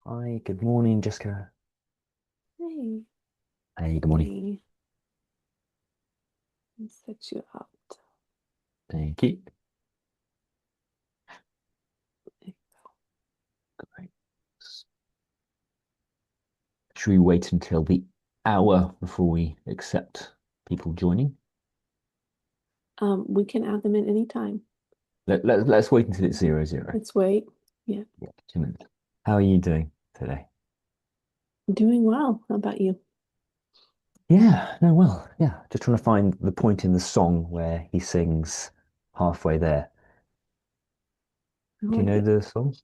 Hi, good morning, Jessica. Hey, Hey, good morning. me set you up. Thank you. Great. Should we wait until the hour before we accept people joining? We can add them in anytime. Let's wait until it's 00. Let's wait. Yeah, Yeah, 2 minutes. How are you doing today? doing well. How about you? Yeah, no, well, yeah. Just trying to find the point in the song where he sings halfway there. I Do you like know it. the song?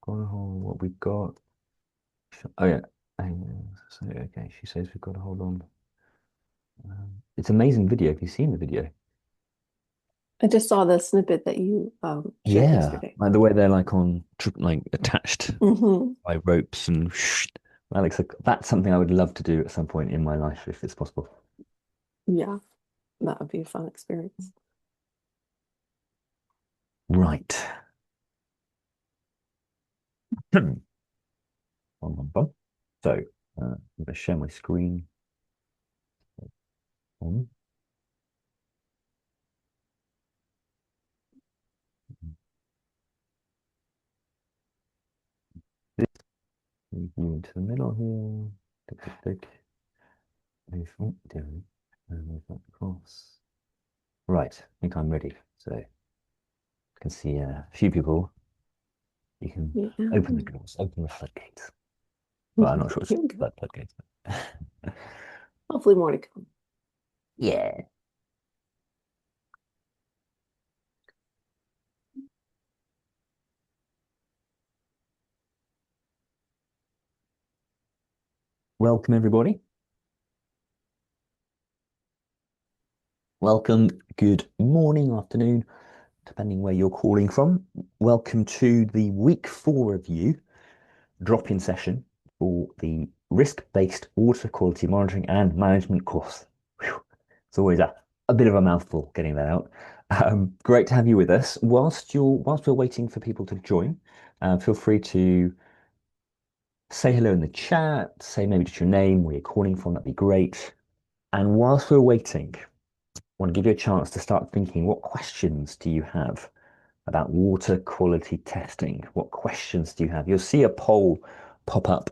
Gonna hold what we've got. Oh yeah. So, okay, she says we've got to hold on. It's an amazing video. Have you seen the video? I just saw the snippet that you shared Yeah, yesterday. like the way they're like on like attached Hmm. by ropes and that looks like that's something I would love to do at some point in my life if it's possible. Yeah, that would be a fun experience. Right. Bum, bum, bum. So I'm going to share my screen on this. Move you into the middle here. Tick, tick, tick. Down. And move that across. Right. I think I'm ready. So I can see a few people. You can Yeah. open the doors, open the floodgates. Well, I'm not sure it's Here we go. floodgates. Hopefully more to come. Yeah. Welcome, everybody. Welcome. Good morning, afternoon, depending where you're calling from. Welcome to the week 4 review drop-in session for the risk-based water quality monitoring and management course. Whew. It's always a bit of a mouthful getting that out. Great to have you with us. Whilst we're waiting for people to join, feel free to say hello in the chat, say maybe just your name, where you're calling from, that'd be great. And whilst we're waiting, I want to give you a chance to start thinking, what questions do you have about water quality testing? What questions do you have? You'll see a poll pop up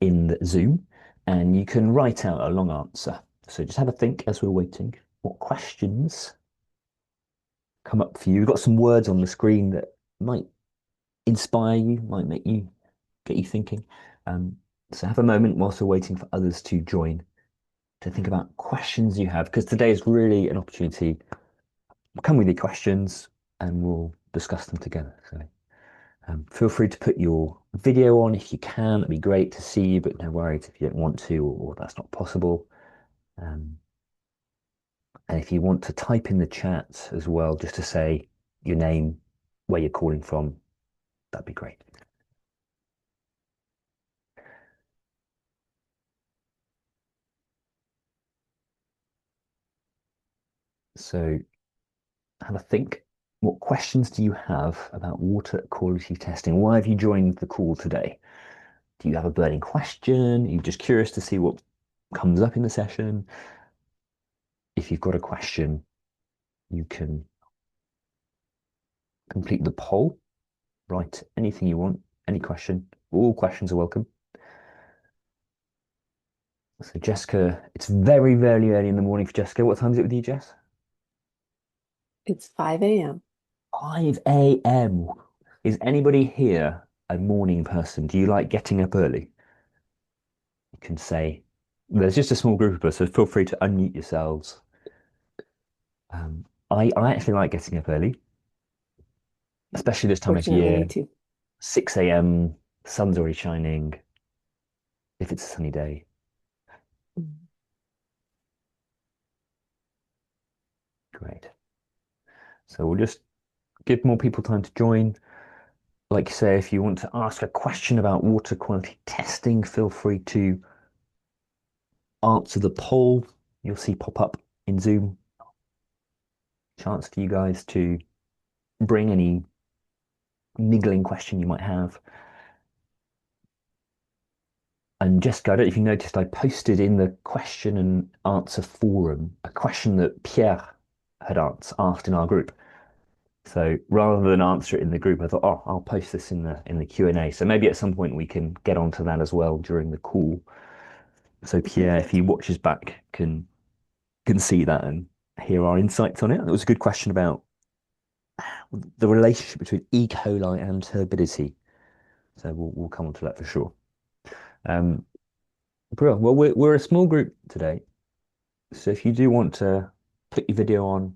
in the Zoom and you can write out a long answer. So just have a think as we're waiting. What questions come up for you? We've got some words on the screen that might inspire you, might make you get you thinking. Um, so have a moment whilst we're waiting for others to join to think about questions you have, because today is really an opportunity. Come with your questions and we'll discuss them together. So feel free to put your video on if you can. That'd be great to see you, but no worries if you don't want to or that's not possible. Um, and if you want to type in the chat as well, just to say your name, where you're calling from, that'd be great. So have a think. What questions do you have about water quality testing? Why have you joined the call today? Do you have a burning question? Are you just curious to see what comes up in the session? If you've got a question, you can complete the poll, write anything you want, any question. All questions are welcome. So Jessica, it's very, very early in the morning for Jessica. What time is it with you, Jess? It's 5 a.m. 5 a.m. Is anybody here a morning person? Do you like getting up early? You can say, there's just a small group of us, so feel free to unmute yourselves. I actually like getting up early, especially this time of Fortunately, me year. too. 6 a.m., sun's already shining, if it's a sunny day. Mm. Great. So we'll just give more people time to join. Like you say, if you want to ask a question about water quality testing, feel free to answer the poll you'll see pop up in Zoom. Chance for you guys to bring any niggling question you might have. And Jessica, I don't know if you noticed, I posted in the question and answer forum a question that Pierre had asked in our group. So rather than answer it in the group, I thought, oh, I'll post this in the Q&A. So maybe at some point we can get onto that as well during the call. So Pierre, if he watches back, can see that and hear our insights on it. It was a good question about the relationship between E. coli and turbidity. So we'll come on to that for sure. Brilliant. Well, we're a small group today. So if you do want to put your video on,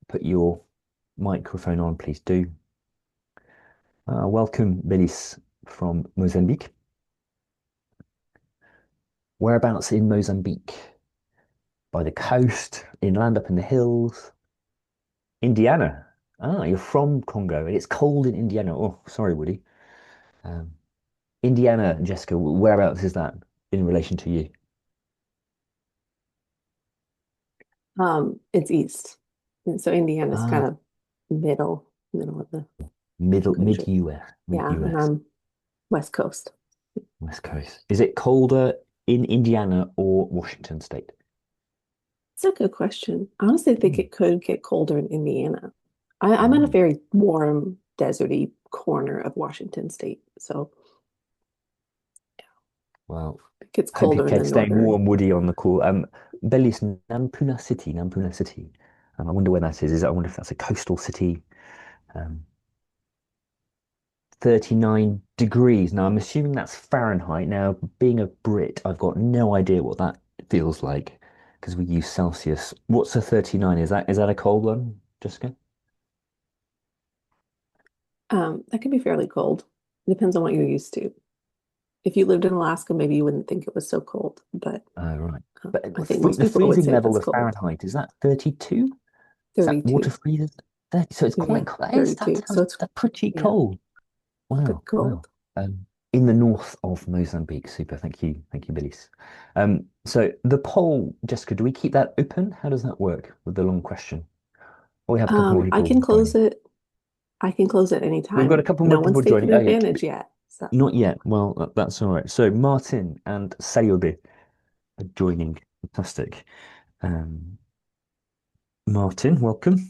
put your microphone on, please do. Welcome, Belis from Mozambique. Whereabouts in Mozambique? By the coast, inland, up in the hills? Indiana. Ah, you're from Congo. It's cold in Indiana. Oh, sorry, Woody. Um, Indiana, Jessica, whereabouts is that in relation to you? It's east. And so Indiana's kind Ah, of middle of the mid country. US, mid Yeah, and US, I'm West Coast. West Coast. Is it colder in Indiana or Washington State? It's a good question. I honestly think Hmm. it could get colder in Indiana. I'm in a Ah, very warm, deserty corner of Washington State, so well, it gets hope you're colder in the staying northern. warm, Woody, on the call. Belis, Nampula City, Nampula City. I wonder where that is. I wonder if that's a coastal city. Um, 39 degrees. Now, I'm assuming that's Fahrenheit. Now, being a Brit, I've got no idea what that feels like because we use Celsius. What's a 39? Is that a cold one, Jessica? That can be fairly cold. Depends on what you're used to. If you lived in Alaska, maybe you wouldn't think it was so cold, but Oh, right. But I think most the people would freezing say level that's of cold. Fahrenheit, is that 32? Is that water 32. freezes? 30. So it's quite Yeah, cold. thirty-two. So it's, That's pretty yeah, cold. a bit Wow, wow. cold. In the north of Mozambique. Super. Thank you, Billis. So the poll, Jessica, do we keep that open? How does that work with the long question? Or we have a couple more I people can close joining. it. I can close it We've got a anytime. couple more No one's people taken joining. Oh yeah, advantage yet. So, not yet. Well, that's all right. So Martin and Sayobe are joining. Fantastic. Um, Martin, welcome.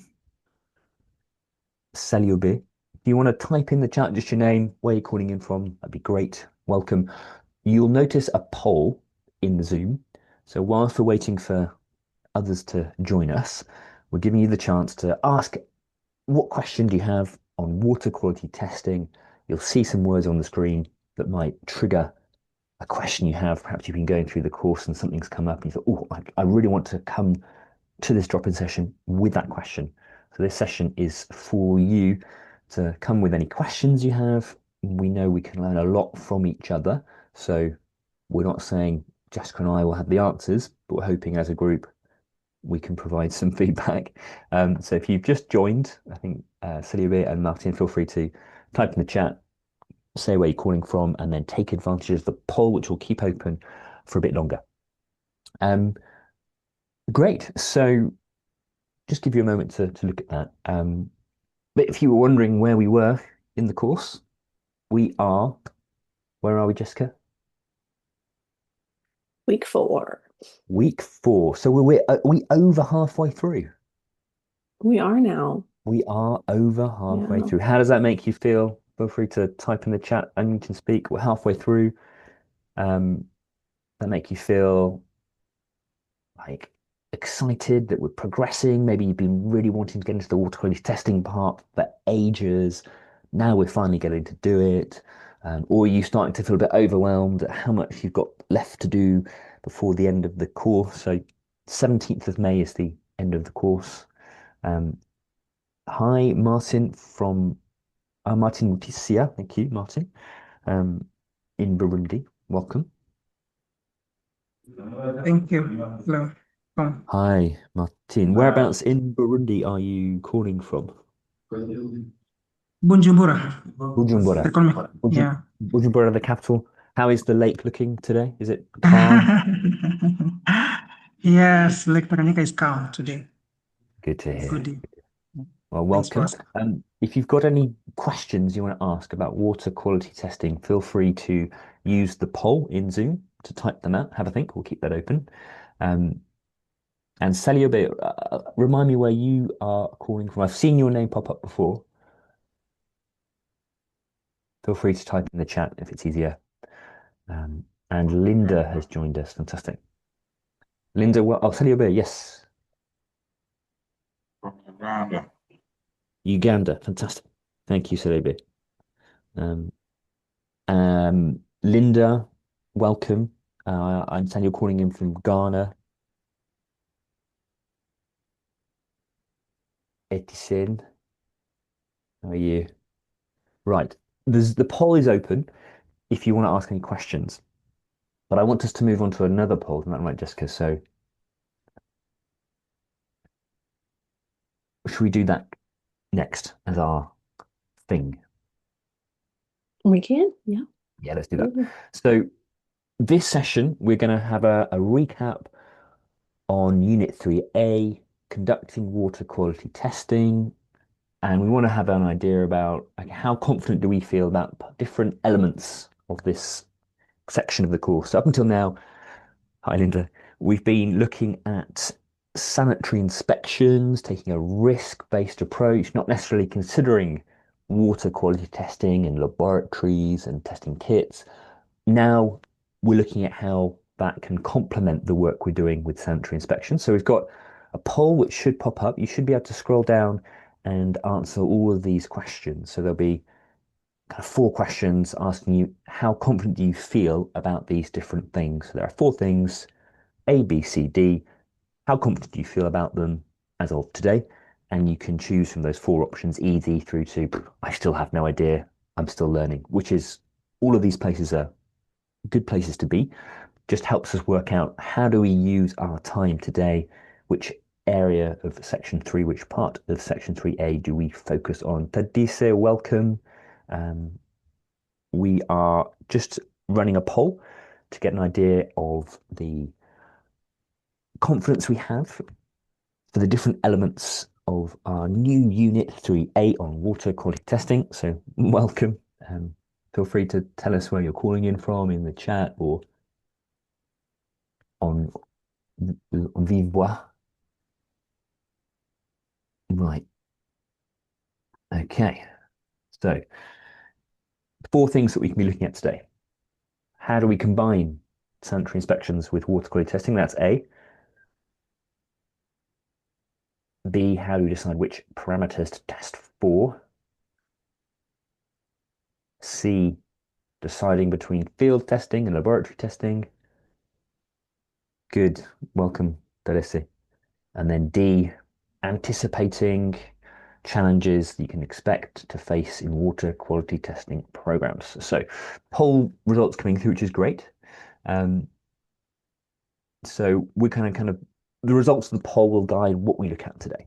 Sayobe. If you want to type in the chat just your name, where you're calling in from, that'd be great. Welcome. You'll notice a poll in the Zoom. So whilst we're waiting for others to join us, we're giving you the chance to ask what question do you have on water quality testing. You'll see some words on the screen that might trigger a question you have. Perhaps you've been going through the course and something's come up and you thought, oh, I really want to come to this drop-in session with that question. So this session is for you to come with any questions you have. We know we can learn a lot from each other. So we're not saying Jessica and I will have the answers, but we're hoping as a group we can provide some feedback. So if you've just joined, I think Silvia and Martin, feel free to type in the chat, say where you're calling from, and then take advantage of the poll, which will keep open for a bit longer. Um, great. So just give you a moment to look at that. But if you were wondering where we were in the course, we are, where are we, Jessica? week 4. Week 4. So we over halfway through. We are now. We are over halfway Yeah. through. How does that make you feel? Feel free to type in the chat and you can speak. We're halfway through. Um, that make you feel like excited that we're progressing. Maybe you've been really wanting to get into the water quality testing part for ages. Now we're finally getting to do it. Or are you starting to feel a bit overwhelmed at how much you've got left to do before the end of the course? So 17th of May is the end of the course. Um, Hi, Martin from Martin Mutisia. Thank you, Martin. Um, in Burundi. Welcome. Thank you. Hello. Hi, Martin. Whereabouts in Burundi are you calling from? Bujumbura. Bujumbura. They call me. Bujum Yeah. Bujumbura, the capital. How is the lake looking today? Is it calm? Yes, Lake Tanganyika is calm today. Good to Good hear. day. Well, Thanks for welcome. asking. If you've got any questions you want to ask about water quality testing, feel free to use the poll in Zoom to type them out. Have a think. We'll keep that open. And Celiobe, remind me where you are calling from. I've seen your name pop up before. Feel free to type in the chat if it's easier. And Linda has joined us. Fantastic. Linda, well, I'll Celiobe, yes. From Uganda. Uganda, fantastic. Thank you, Celiobe. Linda, welcome. I understand you're calling in from Ghana. Etisin, how are you? Right. The poll is open if you want to ask any questions. But I want us to move on to another poll. Isn't that right, Jessica? So should we do that next as our thing? We can, yeah. Yeah, let's do that. Absolutely. So this session, we're going to have a recap on Unit 3A, conducting water quality testing. And we want to have an idea about how confident do we feel about different elements of this section of the course. So up until now, hi Linda, we've been looking at sanitary inspections, taking a risk-based approach, not necessarily considering water quality testing and laboratories and testing kits. Now we're looking at how that can complement the work we're doing with sanitary inspection. So we've got a poll which should pop up. You should be able to scroll down and answer all of these questions. So there'll be kind of 4 questions asking you how confident do you feel about these different things. So there are 4 things, A, B, C, D. How confident do you feel about them as of today? And you can choose from those 4 options, easy through to I still have no idea, I'm still learning, which is all of these places are good places to be. Just helps us work out how do we use our time today, which area of section 3, which part of section 3A do we focus on. Tadise, welcome. We are just running a poll to get an idea of the confidence we have for the different elements of our new Unit 3A on water quality testing. So welcome. Feel free to tell us where you're calling in from in the chat or on vive voix. Right. Okay. So 4 things that we can be looking at today. How do we combine sanitary inspections with water quality testing? That's A. B, how do we decide which parameters to test for? C, deciding between field testing and laboratory testing. Good. Welcome, Darcy. And then D, anticipating challenges that you can expect to face in water quality testing programs. So poll results coming through, which is great. So we're kind of the results of the poll will guide what we look at today.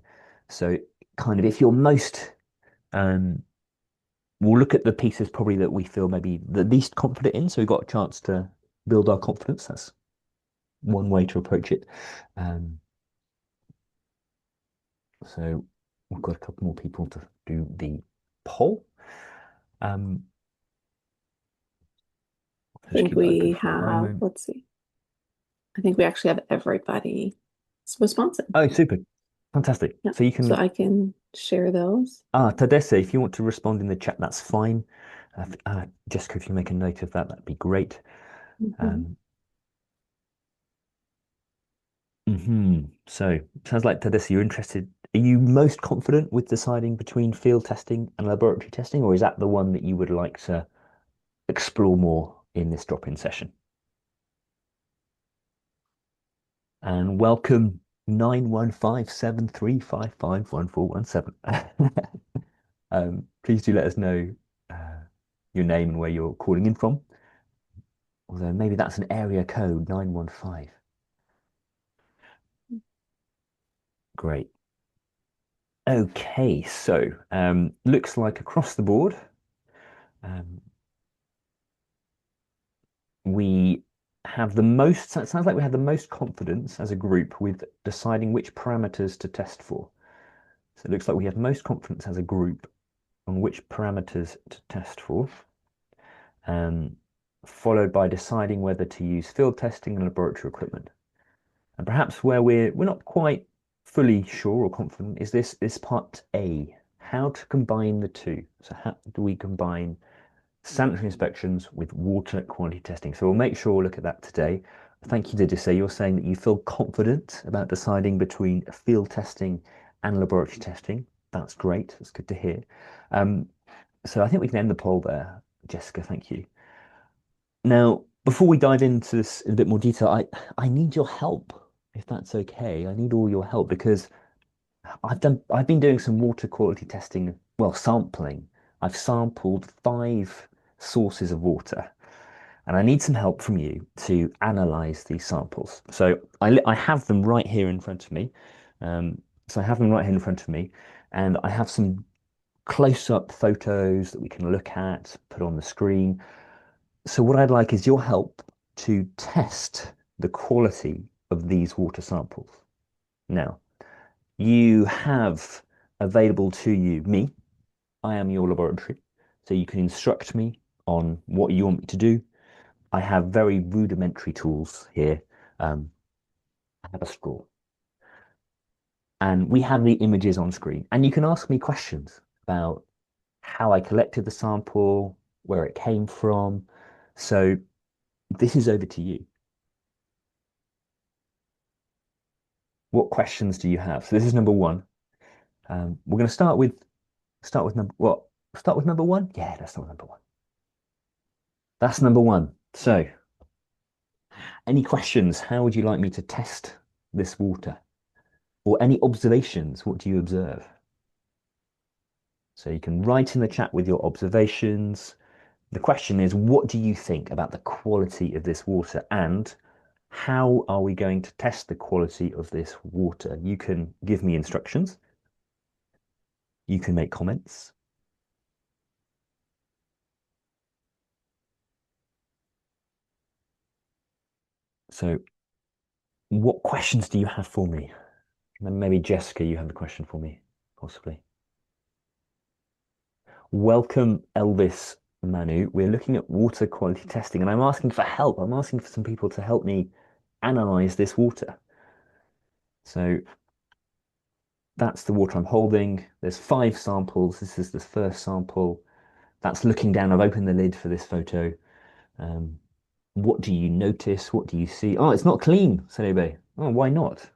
So kind of if you're most we'll look at the pieces probably that we feel maybe the least confident in. So we've got a chance to build our confidence. That's one way to approach it. So we've got a couple more people to do the poll. I think we have, let's see. I think we actually have everybody responsive. Oh, super. Fantastic. Yeah. So you can. So I can share those. Tadesse, if you want to respond in the chat, that's fine. Jessica, if you make a note of that, that'd be great. So sounds like Tadesse, you're interested. Are you most confident with deciding between field testing and laboratory testing, or is that the one that you would like to explore more in this drop-in session? And welcome 915735514117. Please do let us know your name and where you're calling in from. Although maybe that's an area code 915. Great. Okay, so looks like across the board, we have the most, so it sounds like we have the most confidence as a group with deciding which parameters to test for. So it looks like we have most confidence as a group on which parameters to test for. followed by deciding whether to use field testing and laboratory equipment. And perhaps where we're not quite fully sure or confident is this part A, how to combine the two. So how do we combine sanitary inspections with water quality testing? So we'll make sure we'll look at that today. Thank you, Didise. You're saying that you feel confident about deciding between field testing and laboratory testing. That's great. That's good to hear. So I think we can end the poll there. Jessica, thank you. Now, before we dive into this in a bit more detail, I need your help, if that's okay. I need all your help because I've been doing some water quality testing, well, sampling. I've sampled 5 sources of water, and I need some help from you to analyze these samples. So I have them right here in front of me. So I have them right here in front of me, and I have some close-up photos that we can look at, put on the screen. So what I'd like is your help to test the quality of these water samples. Now, you have available to you me. I am your laboratory, so you can instruct me on what you want me to do. I have very rudimentary tools here. I have a straw. And we have the images on screen. And you can ask me questions about how I collected the sample, where it came from. So this is over to you. What questions do you have? So this is number one. We're going to start with number what? Start with number one? Yeah, let's start with number one. That's number one. So, any questions? How would you like me to test this water? Or any observations? What do you observe? So you can write in the chat with your observations. The question is, what do you think about the quality of this water, and how are we going to test the quality of this water? You can give me instructions. You can make comments. So what questions do you have for me? Maybe Jessica, you have a question for me, possibly. Welcome, Elvis Manu. We're looking at water quality testing, and I'm asking for help. I'm asking for some people to help me analyze this water. So that's the water I'm holding. There's 5 samples. This is the first sample. That's looking down. I've opened the lid for this photo. What do you notice? What do you see? Oh, it's not clean, Senebe. Oh, why not?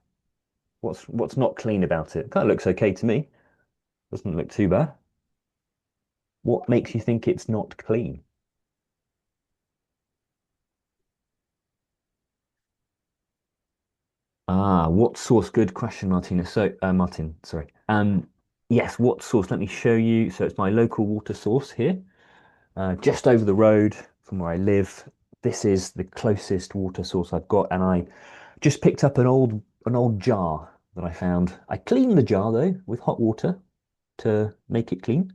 What's not clean about it? Kind of looks okay to me. Doesn't look too bad. What makes you think it's not clean? Ah, what source? Good question, Martina. So, Martin, sorry. Yes, what source? Let me show you. So it's my local water source here, just over the road from where I live. This is the closest water source I've got, and I just picked up an old jar that I found. I cleaned the jar though with hot water to make it clean.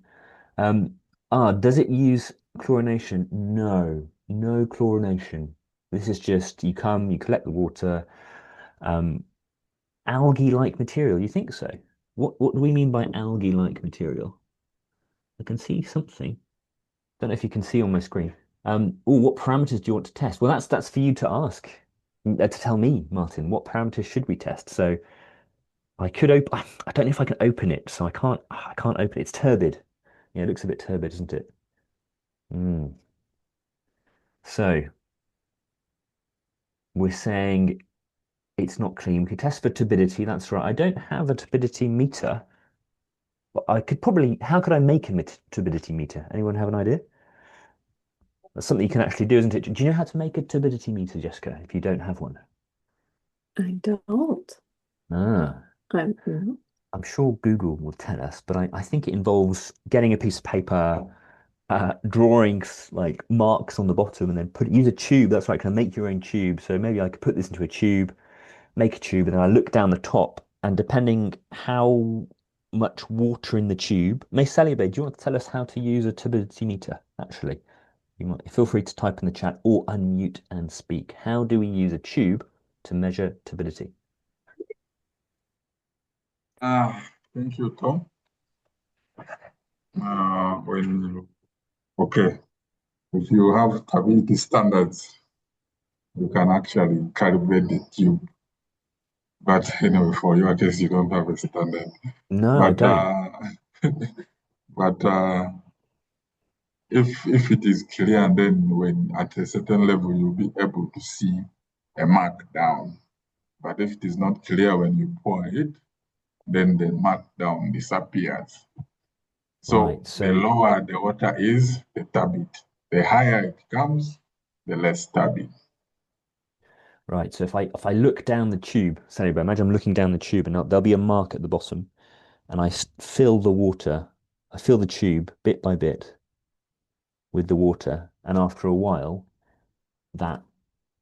Does it use chlorination? No, no chlorination. This is just you come, you collect the water. Um, Algae-like material. You think so? What do we mean by algae-like material? I can see something. Don't know if you can see on my screen. Oh, what parameters do you want to test? Well, that's for you to ask, to tell me, Martin. What parameters should we test? So I could open. I don't know if I can open it, so I can't. I can't open it. It's turbid. Yeah, it looks a bit turbid, isn't it? Mm. So we're saying it's not clean. We could test for turbidity. That's right. I don't have a turbidity meter. But I could probably. How could I make a turbidity meter? Anyone have an idea? That's something you can actually do, isn't it? Do you know how to make a turbidity meter, Jessica, if you don't have one? I don't. Ah, No. I'm sure Google will tell us, but I think it involves getting a piece of paper, drawing like marks on the bottom, and then use a tube. That's right, can make your own tube. So maybe I could put this into a tube, make a tube, and then I look down the top, and depending how much water in the tube, May Saliba, do you want to tell us how to use a turbidity meter, actually? You might feel free to type in the chat or unmute and speak. How do we use a tube to measure turbidity? Thank you, Tom. Well, okay. If you have stability standards, you can actually calibrate the tube. But anyway, for your case, you don't have a standard. No, I don't. But if it is clear, then when at a certain level, you'll be able to see a mark down. But if it is not clear when you pour it, then the mark down disappears. So Right, the lower the water is, the turbid. The higher it comes, the less turbid. Right, so if I look down the tube, sorry, but imagine I'm looking down the tube and there'll be a mark at the bottom, and I fill the water, I fill the tube bit by bit with the water, and after a while, that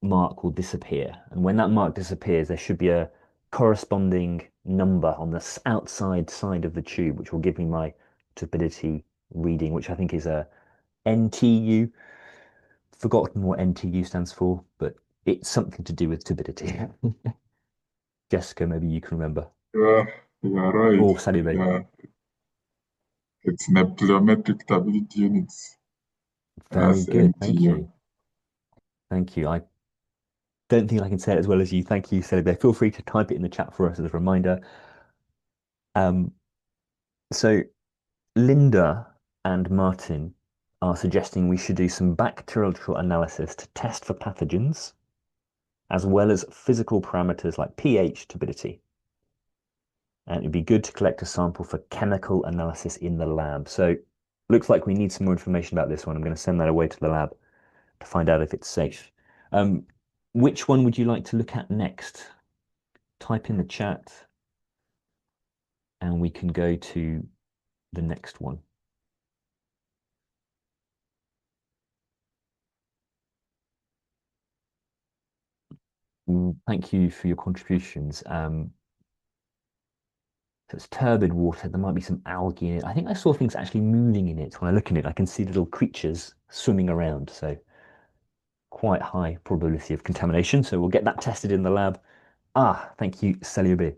mark will disappear. And when that mark disappears, there should be a corresponding number on the outside side of the tube, which will give me my turbidity reading, which I think is a NTU. Forgotten what NTU stands for, but it's something to do with turbidity. Jessica, maybe you can remember. You are right. Oh, Salube. Yeah. It's plyometric turbidity units. Very good. Thank NTU. you. Thank you. I don't think I can say it as well as you. Thank you, Salube. Feel free to type it in the chat for us as a reminder. So Linda and Martin are suggesting we should do some bacteriological analysis to test for pathogens, as well as physical parameters like pH, turbidity. And it'd be good to collect a sample for chemical analysis in the lab. So looks like we need some more information about this one. I'm going to send that away to the lab to find out if it's safe. Which one would you like to look at next? Type in the chat and we can go to the next one. Thank you for your contributions. So it's turbid water. There might be some algae in it. I think I saw things actually moving in it. When I look in it, I can see little creatures swimming around. So quite high probability of contamination. So we'll get that tested in the lab. Ah, thank you, Salube.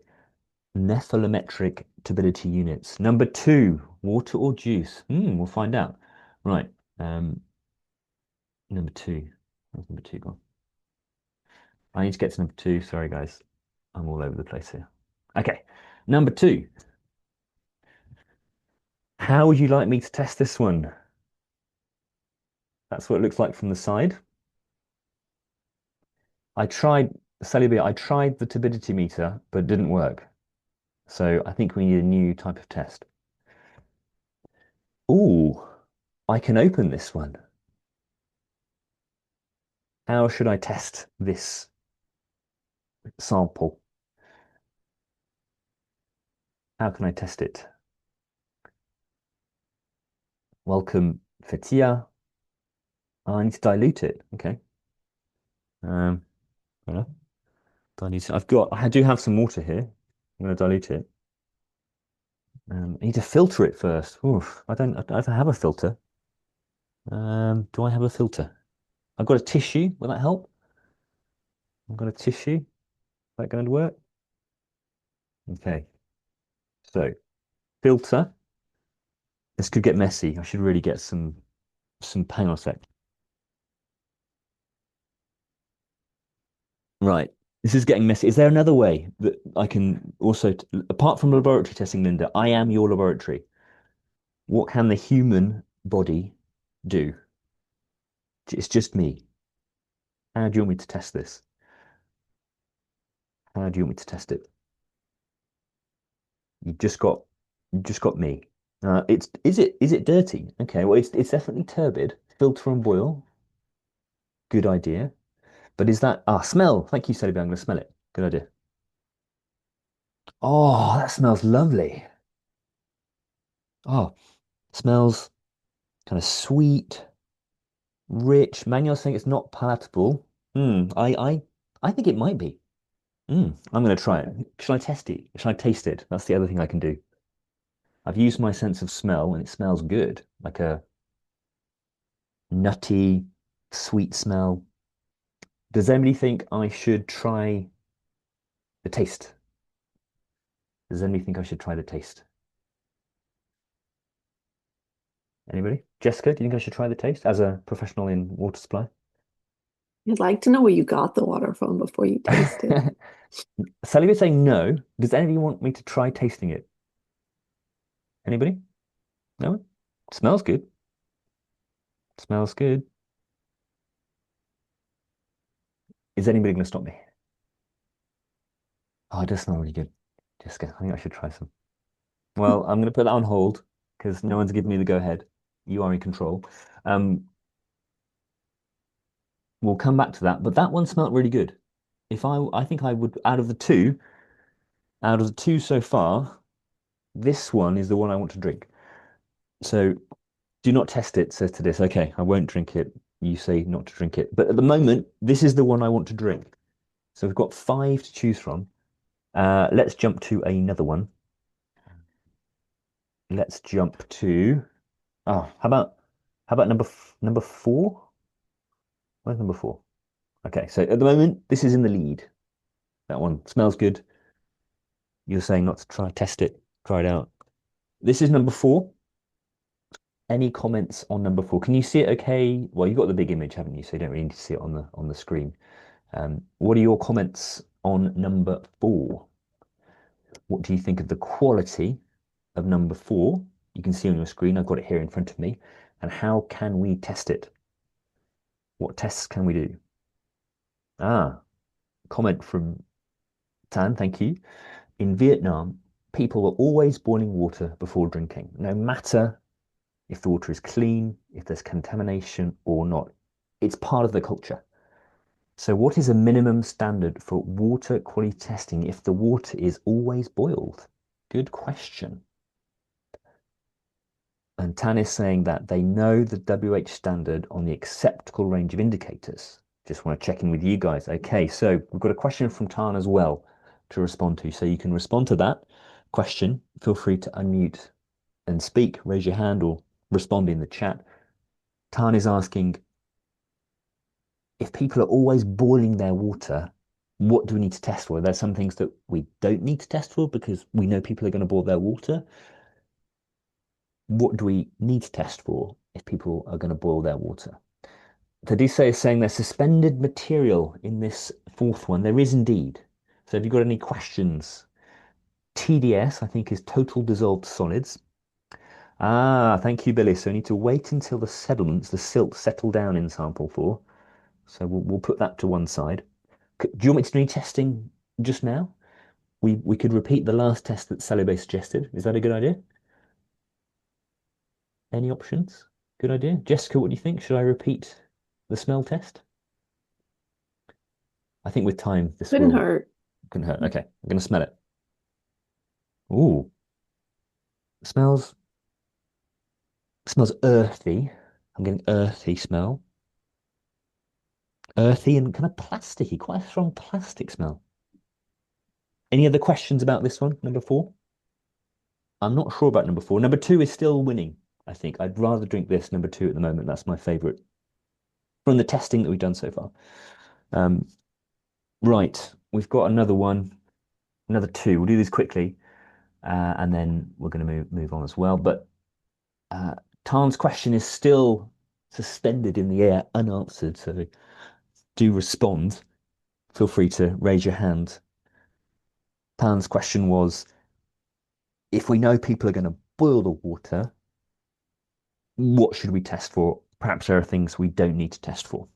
Nephelometric turbidity units. Number 2, water or juice? We'll find out. Right. Number 2. Where's number 2 gone? I need to get to number 2. Sorry, guys. I'm all over the place here. Okay. Number 2. How would you like me to test this one? That's what it looks like from the side. I tried, Salube, I tried the turbidity meter, but it didn't work. So I think we need a new type of test. Ooh, I can open this one. How should I test this sample? How can I test it? Welcome, Fatia. Oh, I need to dilute it. Okay. Fair enough. Dilute it. I do have some water here. I'm going to dilute it. I need to filter it first. Oof, I don't have a filter. Do I have a filter? I've got a tissue. Will that help? I've got a tissue. Is that going to work? Okay. So, filter. This could get messy. I should really get some hang on a sec. Right. This is getting messy. Is there another way that I can also, apart from laboratory testing, Linda, I am your laboratory. What can the human body do? It's just me. How do you want me to test this? How do you want me to test it? You just got me. Is it dirty? Okay, well it's definitely turbid. Filter and boil. Good idea. But is that smell? Thank you, Sally. I'm gonna smell it. Good idea. Oh, that smells lovely. Oh, smells kind of sweet, rich. Manuel's saying it's not palatable. I think it might be. I'm gonna try it. Shall I test it? Shall I taste it? That's the other thing I can do. I've used my sense of smell and it smells good, like a nutty, sweet smell. Does anybody think I should try the taste? Does anybody think I should try the taste? Anybody? Jessica, do you think I should try the taste as a professional in water supply? I'd like to know where you got the water from before you taste it. Saliva saying no. Does anybody want me to try tasting it? Anybody? No? Smells good. Smells good. Is anybody going to stop me? Oh, it does smell really good. Jessica, I think I should try some. Well, I'm going to put that on hold because no one's given me the go ahead. You are in control. We'll come back to that, but that one smelled really good. I think I would, out of the two so far, this one is the one I want to drink. So do not test it, says to this. Okay, I won't drink it. You say not to drink it. But at the moment, this is the one I want to drink. So we've got 5 to choose from. Let's jump to another one. Let's jump to how about number 4? Where's number 4? Okay, so at the moment, this is in the lead. That one smells good. You're saying not to test it, try it out. This is number 4. Any comments on number 4? Can you see it okay? Well, you've got the big image, haven't you? So you don't really need to see it on the screen. What are your comments on number 4? What do you think of the quality of number 4? You can see on your screen, I've got it here in front of me. And how can we test it? What tests can we do? Comment from Tan, thank you. In Vietnam, people are always boiling water before drinking, no matter if the water is clean, if there's contamination or not. It's part of the culture. So what is a minimum standard for water quality testing if the water is always boiled? Good question. And Tan is saying that they know the WH standard on the acceptable range of indicators. Just want to check in with you guys. Okay, so we've got a question from Tan as well to respond to. So you can respond to that question. Feel free to unmute and speak, raise your hand or respond in the chat. Tan is asking, if people are always boiling their water, what do we need to test for? There's some things that we don't need to test for because we know people are going to boil their water. What do we need to test for if people are going to boil their water? Tadise is saying there's suspended material in this 4th one. There is indeed. So have you got any questions? TDS, I think, is total dissolved solids. Thank you, Billy. So we need to wait until the sediments, the silt, settle down in sample 4. So we'll put that to one side. Do you want me to do any testing just now? We could repeat the last test that Saliba suggested. Is that a good idea? Any options? Good idea. Jessica, what do you think? Should I repeat the smell test? I think with time this Couldn't will hurt. couldn't hurt. Okay, I'm gonna smell it. Ooh, smells earthy. I'm getting earthy smell. Earthy and kind of plasticky, quite a strong plastic smell. Any other questions about this one, number 4? I'm not sure about number 4. Number 2 is still winning, I think. I'd rather drink this number 2 at the moment. That's my favorite from the testing that we've done so far. Right, we've got another one, another 2. We'll do these quickly, and then we're going to move on as well. But Tan's question is still suspended in the air, unanswered. So do respond. Feel free to raise your hand. Tan's question was, if we know people are going to boil the water, what should we test for? Perhaps there are things we don't need to test for.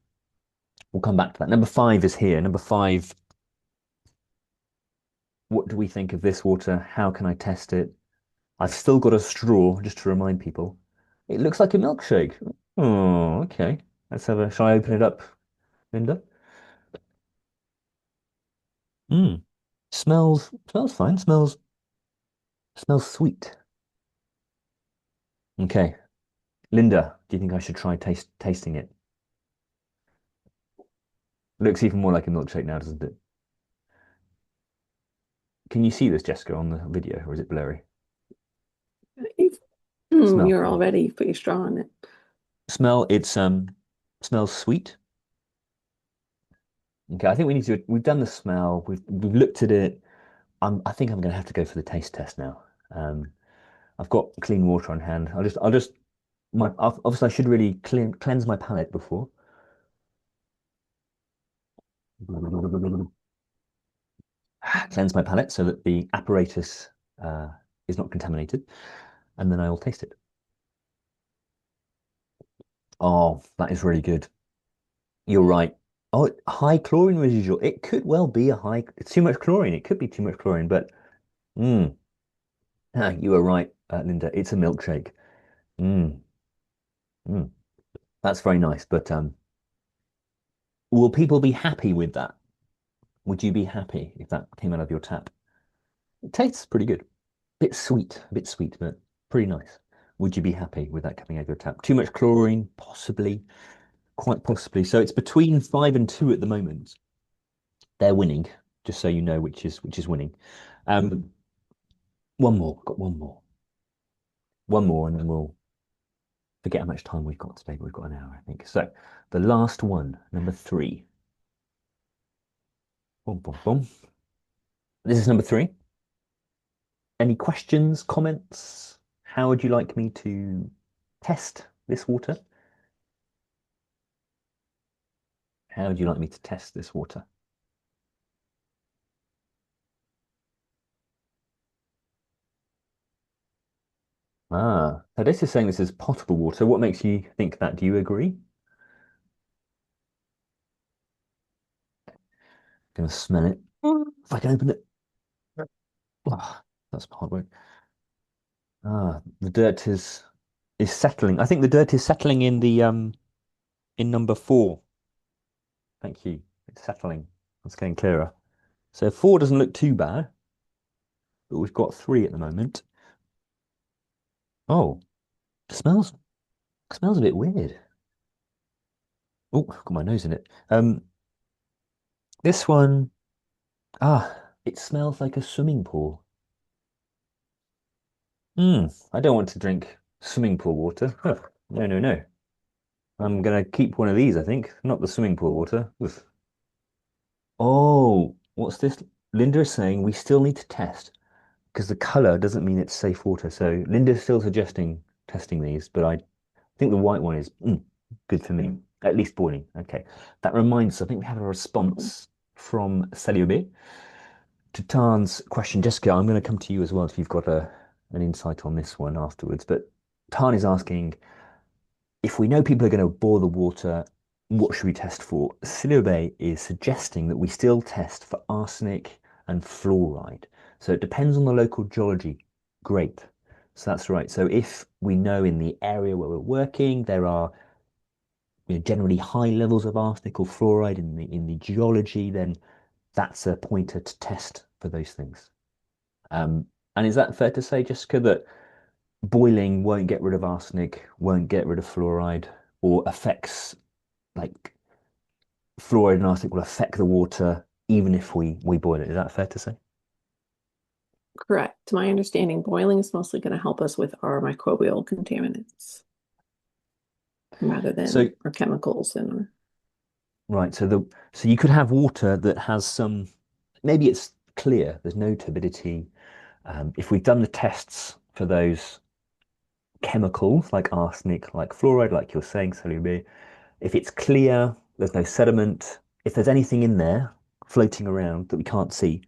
We'll come back to that. Number 5 is here. Number 5, what do we think of this water? How can I test it? I've still got a straw, just to remind people. It looks like a milkshake. Oh, okay. Shall I open it up, Linda? Smells fine. Smells sweet. Okay. Linda, do you think I should try tasting it? Looks even more like a milkshake now, doesn't it? Can you see this, Jessica, on the video, or is it blurry? Smell. You're already pretty strong on it. Smell, smells sweet. Okay, I think we've done the smell, we've looked at it. I think I'm gonna have to go for the taste test now. I've got clean water on hand. I'll just Obviously I should really cleanse my palate before. Cleanse my palate so that the apparatus is not contaminated, and then I will taste it. Oh, that is really good. You're right. Oh, high chlorine residual. It could well be a high. It's too much chlorine. It could be too much chlorine, but mm, you were right, Linda. It's a milkshake. Mm, mm. That's very nice. But will people be happy with that? Would you be happy if that came out of your tap? It tastes pretty good. A bit sweet, but pretty nice. Would you be happy with that coming out of your tap? Too much chlorine, possibly, quite possibly. So it's between 5 and 2 at the moment. They're winning, just so you know which is winning. One more, got one more, and then we'll forget how much time we've got today. But we've got an hour, I think. So the last one, number 3. Boom, boom, boom. This is number 3. Any questions, comments? How would you like me to test this water? How would you like me to test this water? So this is saying this is potable water. What makes you think that? Do you agree? Gonna smell it. If I can open it. Oh, that's hard work. The dirt is settling. I think the dirt is settling in the in number 4. Thank you. It's settling. It's getting clearer. So 4 doesn't look too bad, but we've got 3 at the moment. Oh, it smells a bit weird. Oh, I've got my nose in it. This one, it smells like a swimming pool. I don't want to drink swimming pool water. Huh. No, no, no. I'm gonna keep one of these, I think, not the swimming pool water. Oof. Oh, what's this? Linda is saying we still need to test because the color doesn't mean it's safe water. So Linda's still suggesting testing these, but I think the white one is good for me, at least boiling. Okay. That reminds us, I think we have a response from Celiobe to Tan's question. Jessica, I'm going to come to you as well if you've got an insight on this one afterwards. But Tan is asking, if we know people are going to boil the water, what should we test for? Celiobe is suggesting that we still test for arsenic and fluoride. So it depends on the local geology. Great. So that's right. So if we know in the area where we're working, there are generally high levels of arsenic or fluoride in the geology, then that's a pointer to test for those things. And is that fair to say, Jessica, that boiling won't get rid of arsenic, won't get rid of fluoride, or affects like fluoride and arsenic will affect the water even if we boil it? Is that fair to say? Correct. To my understanding, boiling is mostly going to help us with our microbial contaminants rather than our chemicals and right. So you could have water that has some, maybe it's clear, there's no turbidity. If we've done the tests for those chemicals like arsenic, like fluoride, like you're saying, Salube, if it's clear, there's no sediment, if there's anything in there floating around that we can't see,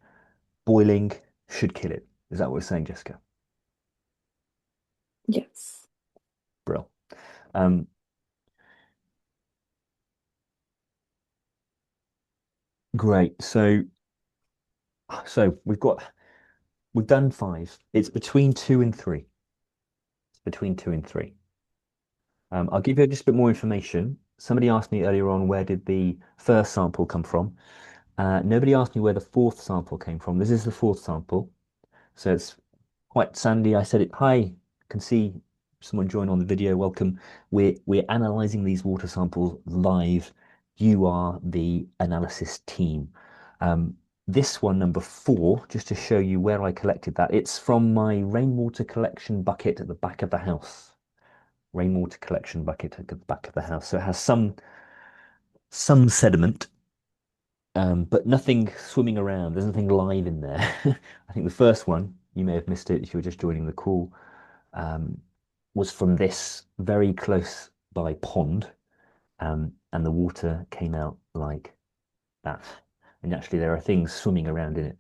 boiling should kill it. Is that what we're saying, Jessica? yes. Brill. Great. So we've done 5. It's between 2 and 3. It's between 2 and 3. I'll give you just a bit more information. Somebody asked me earlier on, where did the first sample come from? Nobody asked me where the 4th sample came from. This is the 4th sample. So it's quite sandy. I said it. Hi, I can see someone join on the video. Welcome. We're analyzing these water samples live. You are the analysis team. This one, number 4, just to show you where I collected that. It's from my rainwater collection bucket at the back of the house. Rainwater collection bucket at the back of the house. So it has some sediment, but nothing swimming around. There's nothing live in there. I think the first one, you may have missed it if you were just joining the call, was from this very close by pond, and the water came out like that. And actually, there are things swimming around in it.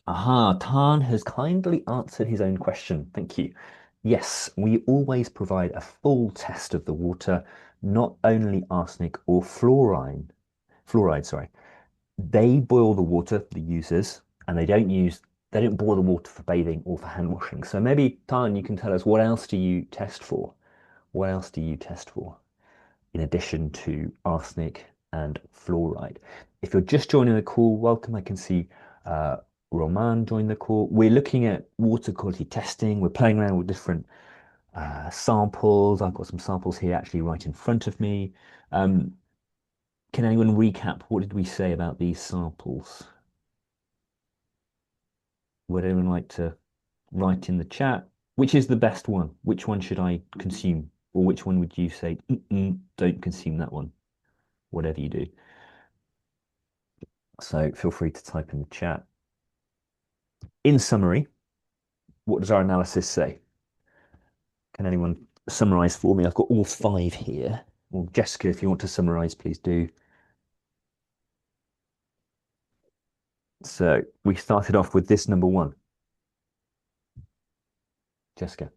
Tan has kindly answered his own question. Thank you. Yes, we always provide a full test of the water, not only arsenic or fluoride. Fluoride, sorry. They boil the water, the users, and they don't boil the water for bathing or for hand washing. So maybe, Tan, you can tell us, what else do you test for? What else do you test for in addition to arsenic and fluoride? If you're just joining the call, welcome. I can see Roman join the call. We're looking at water quality testing. We're playing around with different samples. I've got some samples here actually right in front of me. Can anyone recap what did we say about these samples? Would anyone like to write in the chat? Which is the best one? Which one should I consume? Or which one would you say, don't consume that one? Whatever you do. So feel free to type in the chat. In summary, what does our analysis say? Can anyone summarize for me? I've got all 5 here. Well, Jessica, if you want to summarize, please do. So we started off with this number 1. Jessica,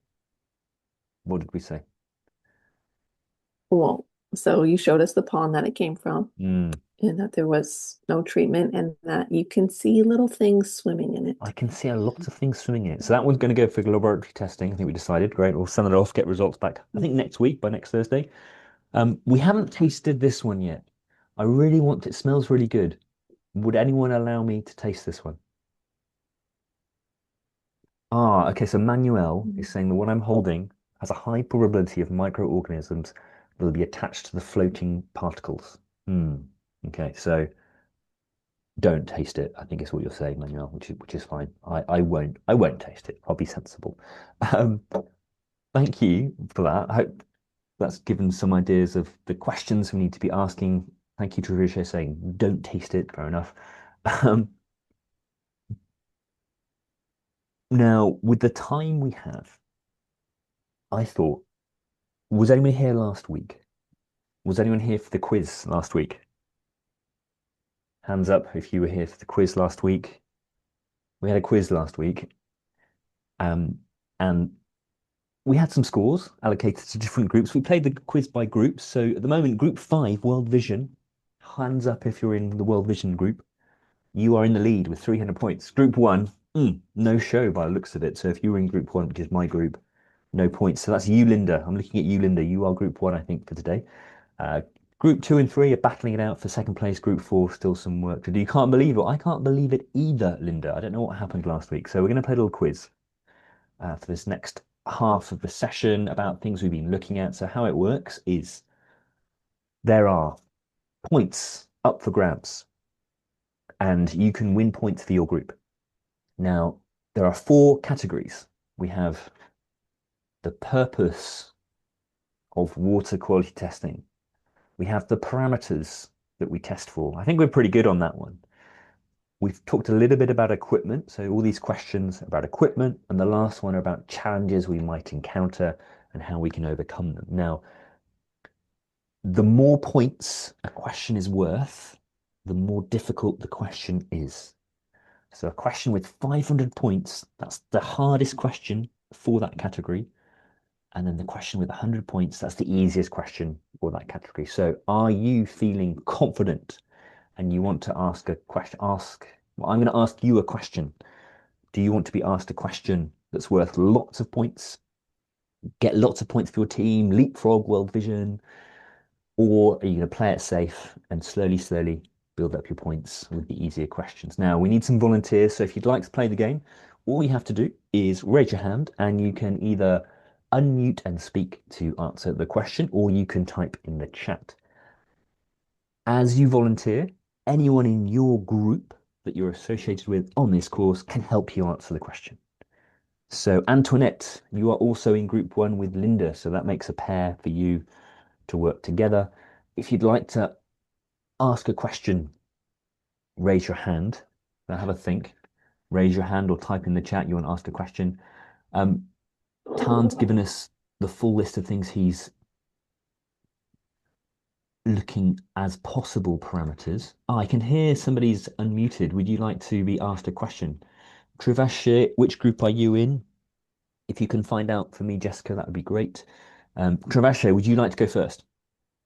what did we say? Well, so you showed us the pond that it came from, and that there was no treatment, and that you can see little things swimming in it. I can see a lot of things swimming in it. So that one's going to go for laboratory testing. I think we decided. Great. We'll send it off, get results back, I think next week, by next Thursday. We haven't tasted this one yet. I really want it. Smells really good. Would anyone allow me to taste this one? Okay. So Manuel is saying the one I'm holding has a high probability of microorganisms that will be attached to the floating particles. Okay. So don't taste it, I think is what you're saying, Manuel, which is fine. I won't taste it. I'll be sensible. Thank you for that. I hope that's given some ideas of the questions we need to be asking. Thank you to Rishi saying don't taste it. Fair enough. Now, with the time we have, I thought, was anyone here last week? Was anyone here for the quiz last week? Hands up if you were here for the quiz last week. We had a quiz last week. And we had some scores allocated to different groups. We played the quiz by groups. So at the moment, group 5, World Vision. Hands up if you're in the World Vision group. You are in the lead with 300 points. Group 1, no show by the looks of it. So if you were in group 1, which is my group, no points. So that's you, Linda. I'm looking at you, Linda. You are group 1, I think, for today. Group 2 and 3 are battling it out for second place. Group 4, still some work to do. You can't believe it. I can't believe it either, Linda. I don't know what happened last week. So we're going to play a little quiz for this next half of the session about things we've been looking at. So how it works is there are points up for grabs, and you can win points for your group. Now, there are 4 categories. We have the purpose of water quality testing. We have the parameters that we test for. I think we're pretty good on that one. We've talked a little bit about equipment. So all these questions about equipment, and the last one are about challenges we might encounter and how we can overcome them. Now, the more points a question is worth, the more difficult the question is. So a question with 500 points, that's the hardest question for that category. And then the question with 100 points, that's the easiest question for that category. So are you feeling confident and you want to ask a question? Well, I'm going to ask you a question. Do you want to be asked a question that's worth lots of points? Get lots of points for your team, leapfrog World Vision? Or are you going to play it safe and slowly build up your points with the easier questions? Now, we need some volunteers. So if you'd like to play the game, all you have to do is raise your hand, and you can either unmute and speak to answer the question, or you can type in the chat. As you volunteer, anyone in your group that you're associated with on this course can help you answer the question. So Antoinette, you are also in group 1 with Linda, so that makes a pair for you to work together. If you'd like to ask a question, raise your hand. Now have a think. Raise your hand or type in the chat you want to ask a question. Tan's given us the full list of things he's looking as possible parameters. Oh, I can hear somebody's unmuted. Would you like to be asked a question? Trivash, which group are you in? If you can find out for me, Jessica, that would be great. Travashe, would you like to go first?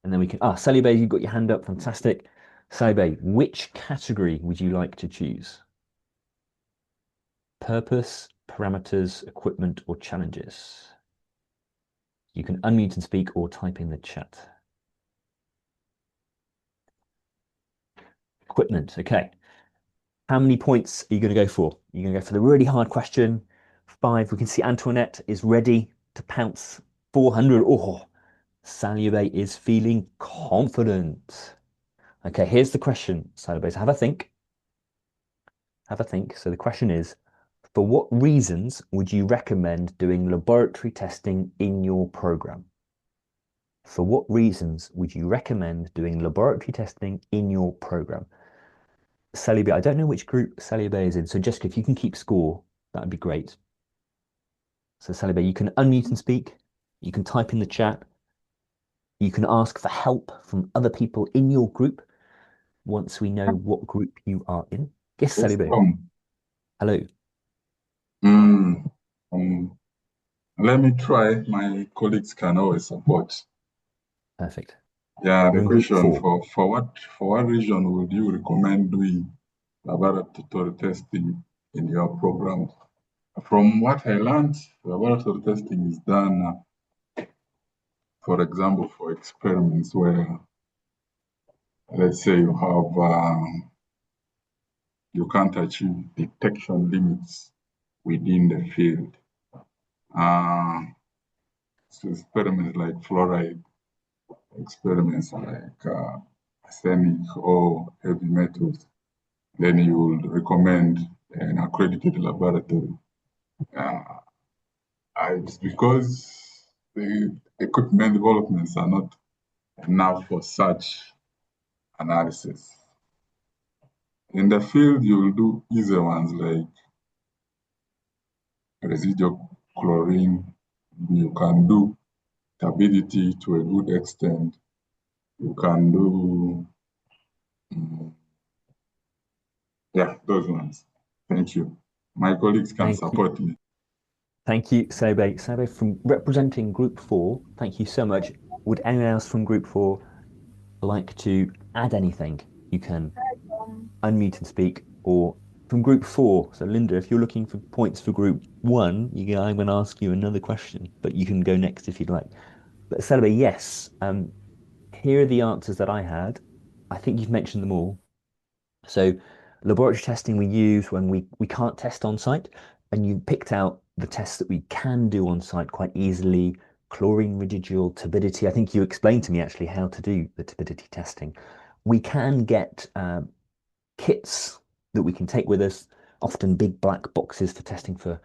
And then we can, Salibe, you've got your hand up. Fantastic. Salibe, which category would you like to choose? Purpose, parameters, equipment, or challenges? You can unmute and speak or type in the chat. Equipment, okay. How many points are you going to go for? You're going to go for the really hard question. 5. We can see Antoinette is ready to pounce. 400. Oh, Salibe is feeling confident. Okay, here's the question, Salibe. So have a think. Have a think. So the question is, for what reasons would you recommend doing laboratory testing in your program? For what reasons would you recommend doing laboratory testing in your program? Salibe, I don't know which group Salibe is in. So Jessica, if you can keep score, that would be great. So Salibe, you can unmute and speak. You can type in the chat. You can ask for help from other people in your group once we know what group you are in. Yes, Salibe. Hello. Let me try. My colleagues can always support. Perfect. Yeah, the question for what reason would you recommend doing laboratory testing in your program? From what I learned, laboratory testing is done, for example, for experiments where, let's say, you can't achieve detection limits within the field. So experiments like fluoride, experiments like arsenic or heavy metals, then you would recommend an accredited laboratory. It's because the equipment developments are not enough for such analysis. In the field, you will do easier ones like residual chlorine. You can do turbidity to a good extent. You can do, those ones. Thank you. My colleagues can support me. Thank you, Sebe. Sebe, from representing Group 4, thank you so much. Would anyone else from Group 4 like to add anything? You can unmute and speak, or from Group 4. So, Linda, if you're looking for points for Group 1, I'm going to ask you another question, but you can go next if you'd like. But Sebe, yes. Here are the answers that I had. I think you've mentioned them all. So, laboratory testing we use when we can't test on site, and you picked out the tests that we can do on site quite easily. Chlorine residual, turbidity. I think you explained to me actually how to do the turbidity testing. We can get kits that we can take with us, often big black boxes for testing for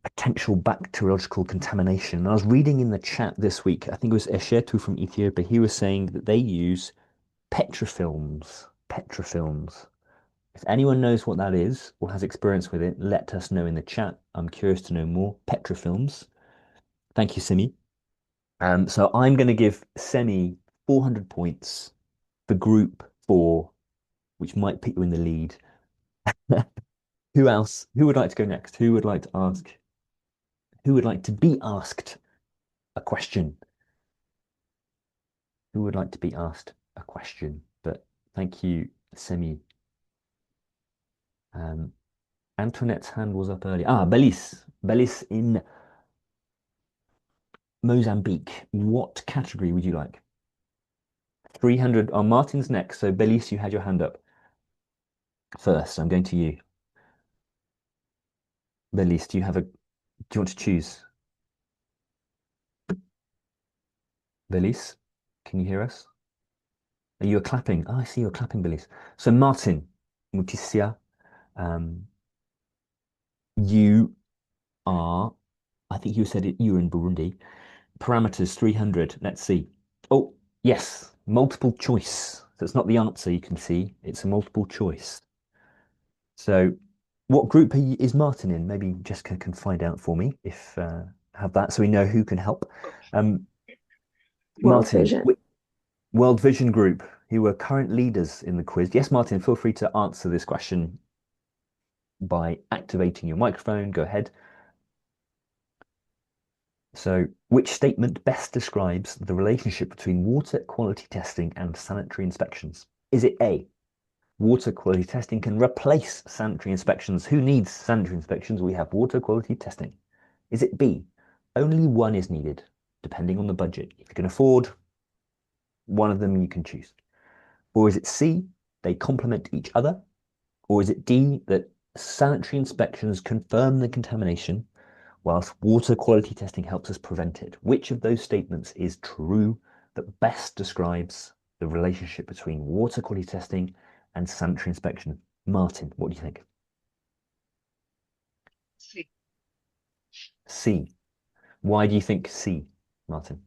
potential bacteriological contamination. And I was reading in the chat this week, I think it was Eshetu from Ethiopia, he was saying that they use petrofilms. Petrofilms. If anyone knows what that is or has experience with it, let us know in the chat. I'm curious to know more. Petrofilms. Thank you, Simi. So I'm going to give Semi 400 points for Group 4, which might put you in the lead. Who else? Who would like to go next? Who would like to ask? Who would like to be asked a question? Who would like to be asked a question? But thank you, Semi. Antoinette's hand was up earlier. Belize. Belize in Mozambique. What category would you like? 300. Oh, Martin's next. So Belize, you had your hand up first. I'm going to you. Belize, do you want to choose? Belize, can you hear us? Are you clapping? Oh, I see you're clapping, Belize. So Martin, Mutisia, you are, I think you said it, you're in Burundi. Parameters 300. Let's see. Oh, yes, multiple choice. So it's not the answer you can see, it's a multiple choice. So What group is Martin in? Maybe Jessica can find out for me if have that so we know who can help. World Martin, Vision. World Vision Group, who are current leaders in the quiz. Yes, Martin, feel free to answer this question by activating your microphone. Go ahead. So, which statement best describes the relationship between water quality testing and sanitary inspections? Is it A, water quality testing can replace sanitary inspections? Who needs sanitary inspections? We have water quality testing. Is it B, only one is needed, depending on the budget? If you can afford one of them, you can choose. Or is it C, they complement each other? Or is it D, that sanitary inspections confirm the contamination, whilst water quality testing helps us prevent it? Which of those statements is true that best describes the relationship between water quality testing and sanitary inspection? Martin, what do you think? C. C. Why do you think C, Martin?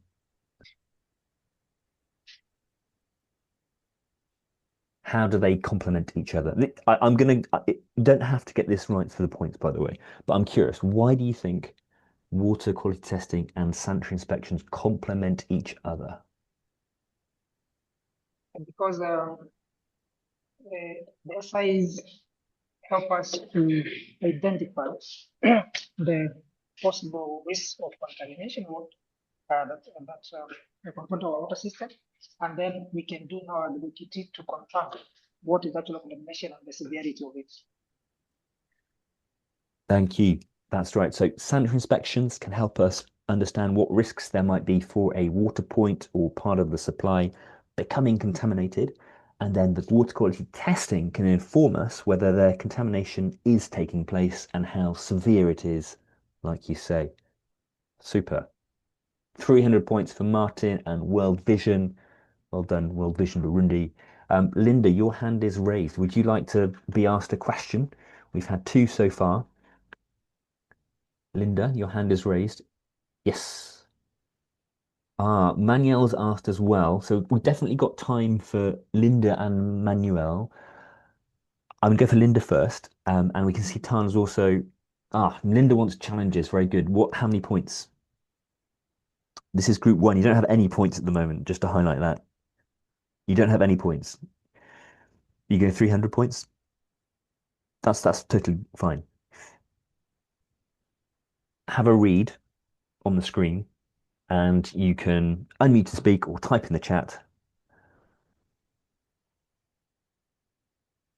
How do they complement each other? You don't have to get this right for the points, by the way, but I'm curious, why do you think water quality testing and sanitary inspections complement each other? Because the SIs help us to identify the possible risk of contamination that confront our water system, and then we can do our ability to confirm what is actual contamination and the severity of it. Thank you. That's right. So sanitary inspections can help us understand what risks there might be for a water point or part of the supply becoming contaminated. And then the water quality testing can inform us whether their contamination is taking place and how severe it is, like you say. Super. 300 points for Martin and World Vision. Well done, World Vision Burundi. Linda, your hand is raised. Would you like to be asked a question? We've had two so far. Linda, your hand is raised. Yes. Manuel's asked as well. So we've definitely got time for Linda and Manuel. I'm going to go for Linda first. And we can see Tana's also. Linda wants challenges. Very good. How many points? This is group one. You don't have any points at the moment, just to highlight that. You don't have any points. You go 300 points? That's totally fine. Have a read on the screen and you can unmute to speak or type in the chat.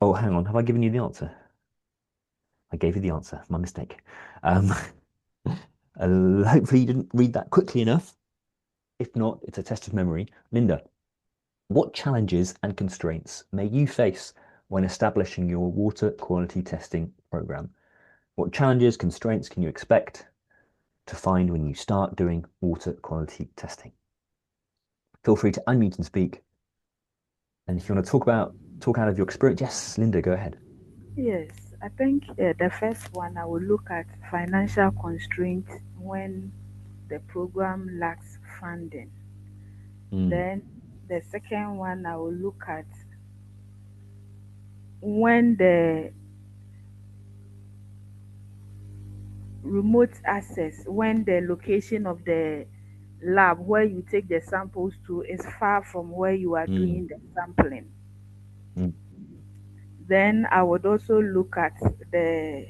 Oh, hang on. Have I given you the answer? I gave you the answer. My mistake. Hopefully you didn't read that quickly enough. If not, it's a test of memory. Linda, what challenges and constraints may you face when establishing your water quality testing program? What challenges, constraints can you expect to find when you start doing water quality testing? Feel free to unmute and speak. And if you want to talk out of your experience, yes, Linda, go ahead. Yes, I think the first one, I will look at financial constraints when the program lacks funding. Then the second one, I will look at when the remote access, when the location of the lab where you take the samples to is far from where you are doing the sampling. Then I would also look at the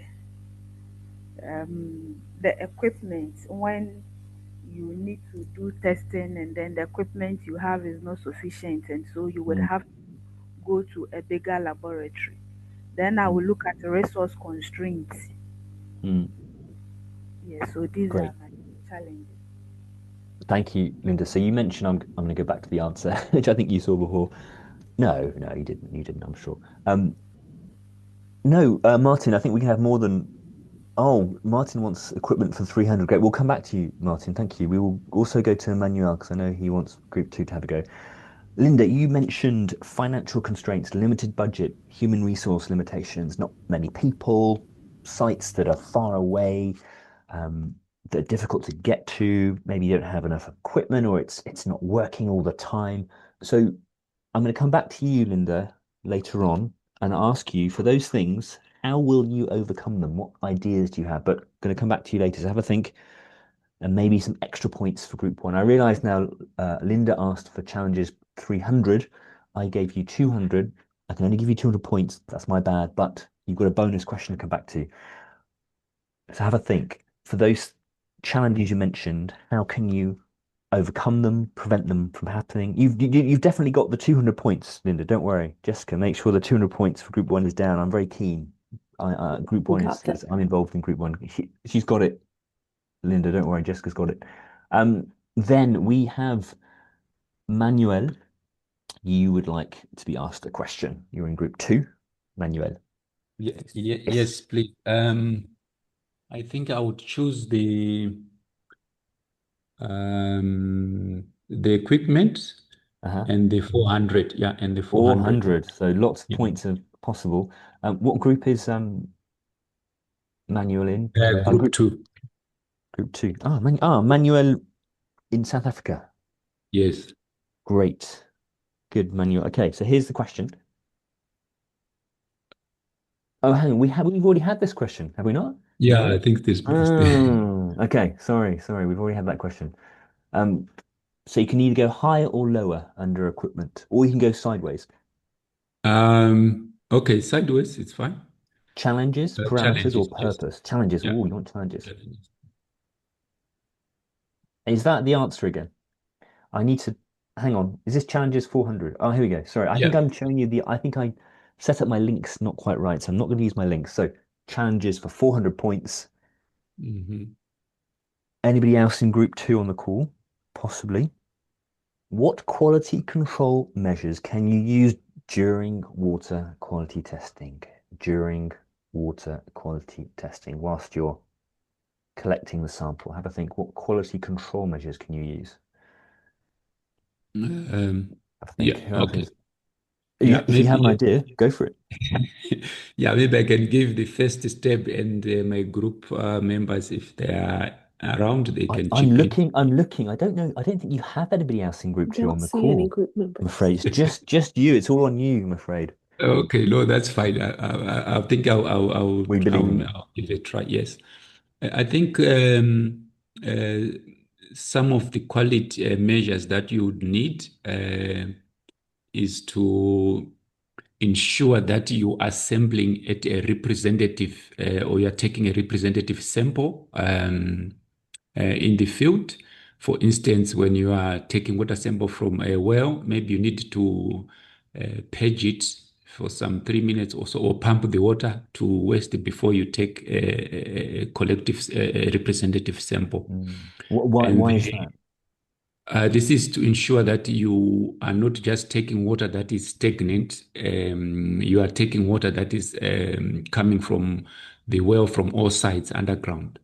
equipment when you need to do testing and then the equipment you have is not sufficient, and so you would have to go to a bigger laboratory. Then I will look at the resource constraints. Yeah, so these are my challenges. Thank you, Linda. So you mentioned, I'm going to go back to the answer, which I think you saw before. No, you didn't, I'm sure. No, Martin, I think we can have more than. Oh, Martin wants equipment for 300. Great. We'll come back to you, Martin. Thank you. We will also go to Emmanuel because I know he wants group 2 to have a go. Linda, you mentioned financial constraints, limited budget, human resource limitations, not many people, sites that are far away, that are difficult to get to. Maybe you don't have enough equipment or it's not working all the time. So I'm going to come back to you, Linda, later on and ask you for those things how will you overcome them? What ideas do you have? But going to come back to you later. So have a think, and maybe some extra points for group one. I realize now, Linda asked for challenges 300. I gave you 200. I can only give you 200 points. That's my bad, but you've got a bonus question to come back to. So have a think. For those challenges you mentioned, how can you overcome them, prevent them from happening? You've definitely got the 200 points, Linda. Don't worry. Jessica, make sure the 200 points for group one is down. I'm very keen. Group one is I'm involved in group one. She's got it. Linda, don't worry. Jessica's got it. Then we have Manuel. You would like to be asked a question. You're in group two, Manuel. Yes, please. I think I would choose the equipment and the 400. Yeah, and the 400. So lots of points are possible. What group is Manuel in? Group two. Group two. Manuel in South Africa. Yes. Great. Good, Manuel. Okay, so here's the question. Oh, hang on. We've already had this question, have we not? Yeah, I think this. Okay. Sorry. We've already had that question. So you can either go higher or lower under equipment, or you can go sideways. Okay, sideways, it's fine. Challenges, parameters, or purpose? Yes. Challenges. Yeah. Oh, you want challenges. Is that the answer again? I need to hang on. Is this challenges 400? Oh, here we go. Sorry. I think I'm showing you I think I set up my links not quite right, so I'm not going to use my links. So challenges for 400 points. Anybody else in group two on the call? Possibly. What quality control measures can you use during water quality testing? During water quality testing, whilst you're collecting the sample, have a think. What quality control measures can you use? Have a think. Okay. If you have an idea, go for it. Yeah, maybe I can give the first step, and my group members, if they are around, they can I'm looking. I don't know. I don't think you have anybody else in group two on the call. Any group members. I'm afraid it's just you. It's all on you, I'm afraid. Okay, no, that's fine. I think I'll give it a try. Yes, I think some of the quality measures that you would need is to ensure that you are sampling at a representative or you're taking a representative sample in the field. For instance, when you are taking water sample from a well, maybe you need to purge it for some 3 minutes or so, or pump the water to waste it before you take a collective representative sample. Why is that? This is to ensure that you are not just taking water that is stagnant. You are taking water that is coming from the well from all sides underground.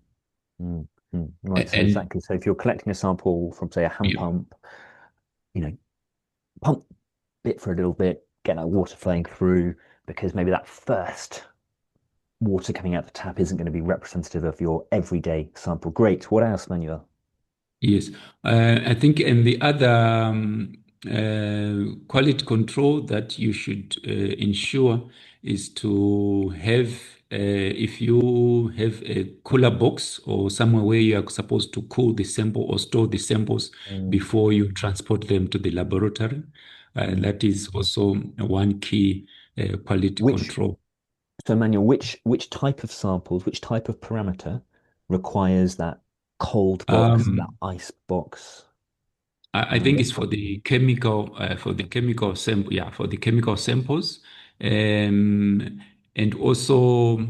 Right, so exactly. So if you're collecting a sample from, say, a hand pump, pump it for a little bit, get that water flowing through, because maybe that first water coming out the tap isn't going to be representative of your everyday sample. Great. What else, Manuel? Yes, I think, and the other quality control that you should ensure is to have, if you have a cooler box or somewhere where you are supposed to cool the sample or store the samples before you transport them to the laboratory. That is also one key quality control. So, Manuel, which type of samples, which type of parameter requires that cold box, that ice box? I think it's for the chemical sample, for the chemical samples, and also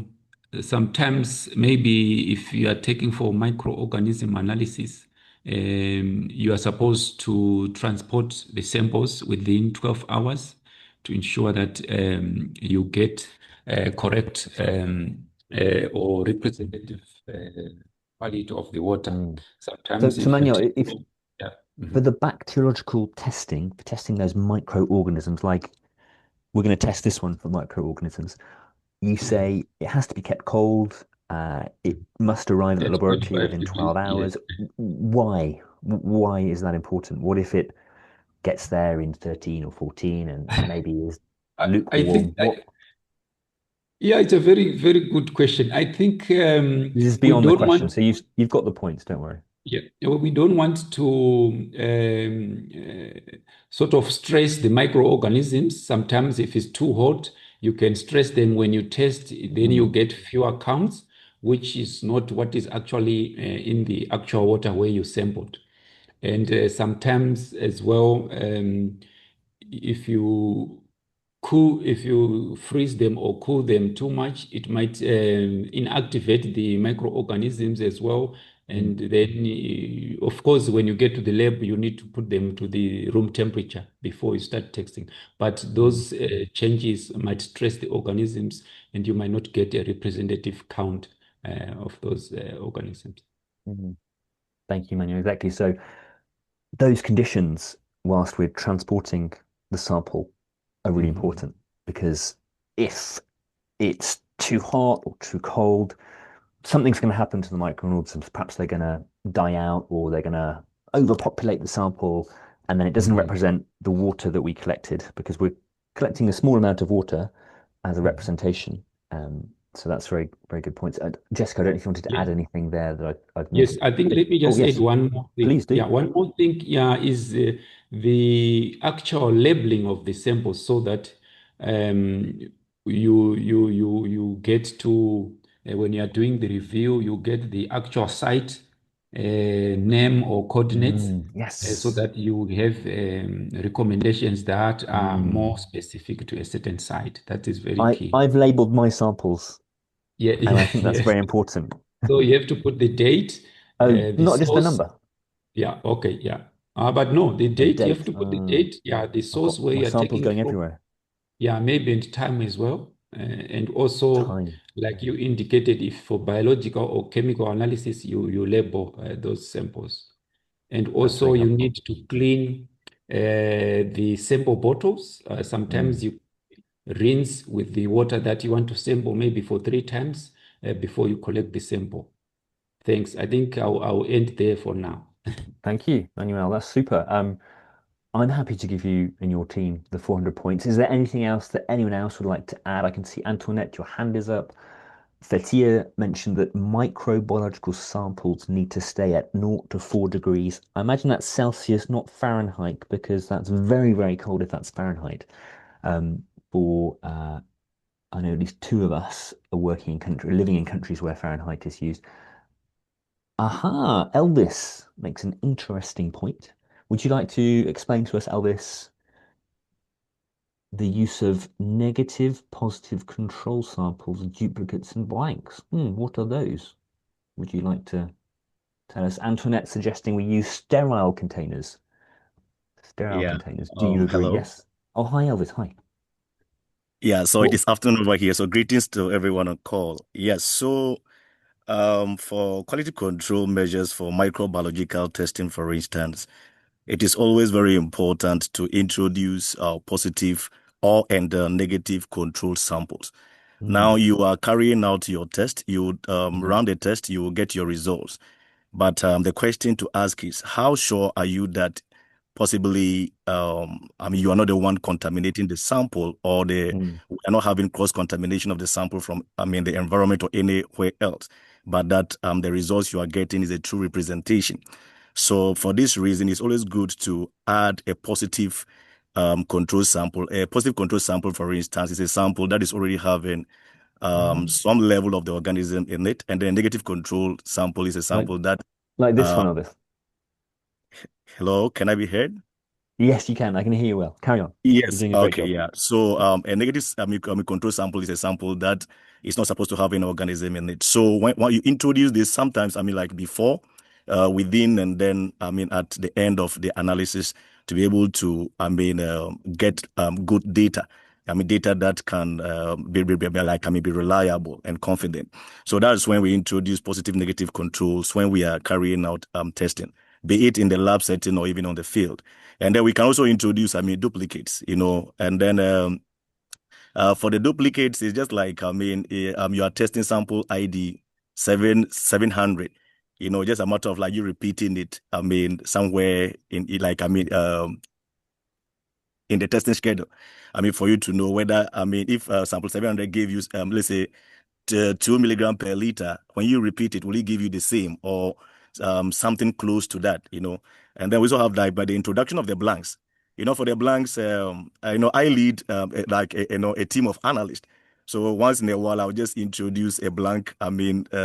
sometimes maybe if you are taking for microorganism analysis, you are supposed to transport the samples within 12 hours to ensure that you get correct or representative quality of the water. Sometimes, so Manuel, for the bacteriological testing, for testing those microorganisms, like we're going to test this one for microorganisms, you say it has to be kept cold. It must arrive at the laboratory within 12 hours. Why? Why is that important? What if it gets there in 13 or 14 and maybe is lukewarm? Yeah, it's a very, very good question. I think This is we beyond the don't question, want, so you've got the points. Don't worry. yeah, we don't want to sort of stress the microorganisms. Sometimes if it's too hot, you can stress them when you test, then you get fewer counts, which is not what is actually in the actual water where you sampled. And sometimes as well, if you if you freeze them or cool them too much, it might inactivate the microorganisms as well. And then, of course, when you get to the lab, you need to put them to the room temperature before you start testing. But those changes might stress the organisms, and you might not get a representative count of those organisms. Thank you, Manuel. Exactly. So those conditions, whilst we're transporting the sample, are really important, because if it's too hot or too cold, something's going to happen to the microorganisms. Perhaps they're going to die out, or they're going to overpopulate the sample, and then it doesn't represent the water that we collected, because we're collecting a small amount of water as a representation. So that's very, very good points. Jessica, I don't know if you wanted to add anything there that I've missed. Yes, I think let me just yes. add one more thing. Please do. Yeah, one more thing, yeah, is the actual labeling of the samples, so that you get to when you are doing the review, you get the actual site name or coordinates, Yes. so that you have recommendations that are more specific to a certain site. That is very key. I've labeled my samples, Yeah, and I think that's yes. very important. So you have to put the date, Oh, the not just the source. number. Yeah, okay, yeah. But no, the date, you have date. to put the date, yeah, the I've source got where my you're samples taking going from. everywhere. Yeah, maybe and time as well. And also, Time. like you indicated, if for biological or chemical analysis, you label those samples. And also, you need to clean the sample bottles. Sometimes you rinse with the water that you want to sample, maybe for 3 times before you collect the sample. Thanks. I think I'll end there for now. Thank you, Manuel. That's super. I'm happy to give you and your team the 400 points. Is there anything else that anyone else would like to add? I can see Antoinette, your hand is up. Fetia mentioned that microbiological samples need to stay at 0 to 4 degrees. I imagine that's Celsius, not Fahrenheit, because that's very, very cold if that's Fahrenheit. I know at least 2 of us are living in countries where Fahrenheit is used. Aha, Elvis makes an interesting point. Would you like to explain to us, Elvis, the use of negative, positive control samples, duplicates, and blanks? What are those? Would you like to tell us? Antoinette suggesting we use sterile containers. Sterile containers. Do you agree? Hello. Yes. Oh, hi, Elvis. Hi. Yeah, so it is afternoon over here. So greetings to everyone on call. Yes, so for quality control measures for microbiological testing, for instance, it is always very important to introduce positive or negative control samples. Now you are carrying out your test, you run the test, you will get your results. But the question to ask is, how sure are you that possibly, you are not the one contaminating the sample, or we are not having cross-contamination of the sample from, the environment or anywhere else, but that the results you are getting is a true representation. So for this reason, it's always good to add a positive control sample. A positive control sample, for instance, is a sample that is already having some level of the organism in it, and the negative control sample is a sample like this one, Elvis. Hello, can I be heard? Yes, you can. I can hear you well. Carry on. Yes. Okay. Yeah. So a negative control sample is a sample that is not supposed to have an organism in it. So when you introduce this, sometimes like before, within, and then at the end of the analysis, to be able to get good data. Data that can be reliable and confident. So that's when we introduce positive, negative controls when we are carrying out testing, be it in the lab setting or even on the field. And then we can also introduce, duplicates, and then for the duplicates, it's just like, you are testing sample ID 700, just a matter of you repeating it, somewhere in in the testing schedule. I mean, for you to know whether, I mean, if sample 700 gave you, let's say, 2 milligram per liter, when you repeat it, will it give you the same or something close to that, you know? And then we also have that by the introduction of the blanks. You know, for the blanks, I lead a team of analysts. So once in a while, I'll just introduce a blank,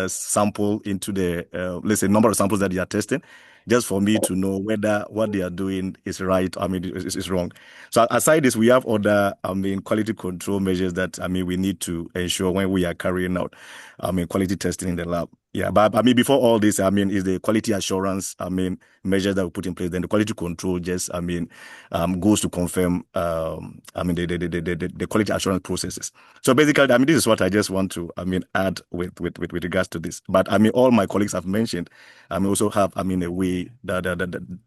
sample into the, let's say, number of samples that they are testing, just for me to know whether what they are doing is right, is wrong. So aside this, we have other, quality control measures that, we need to ensure when we are carrying out, quality testing in the lab. Yeah, but before all this, is the quality assurance, measures that we put in place. Then the quality control just, goes to confirm, the quality assurance processes. So basically, this is what I just want to, add with regards to this. But all my colleagues have mentioned, also have, a way that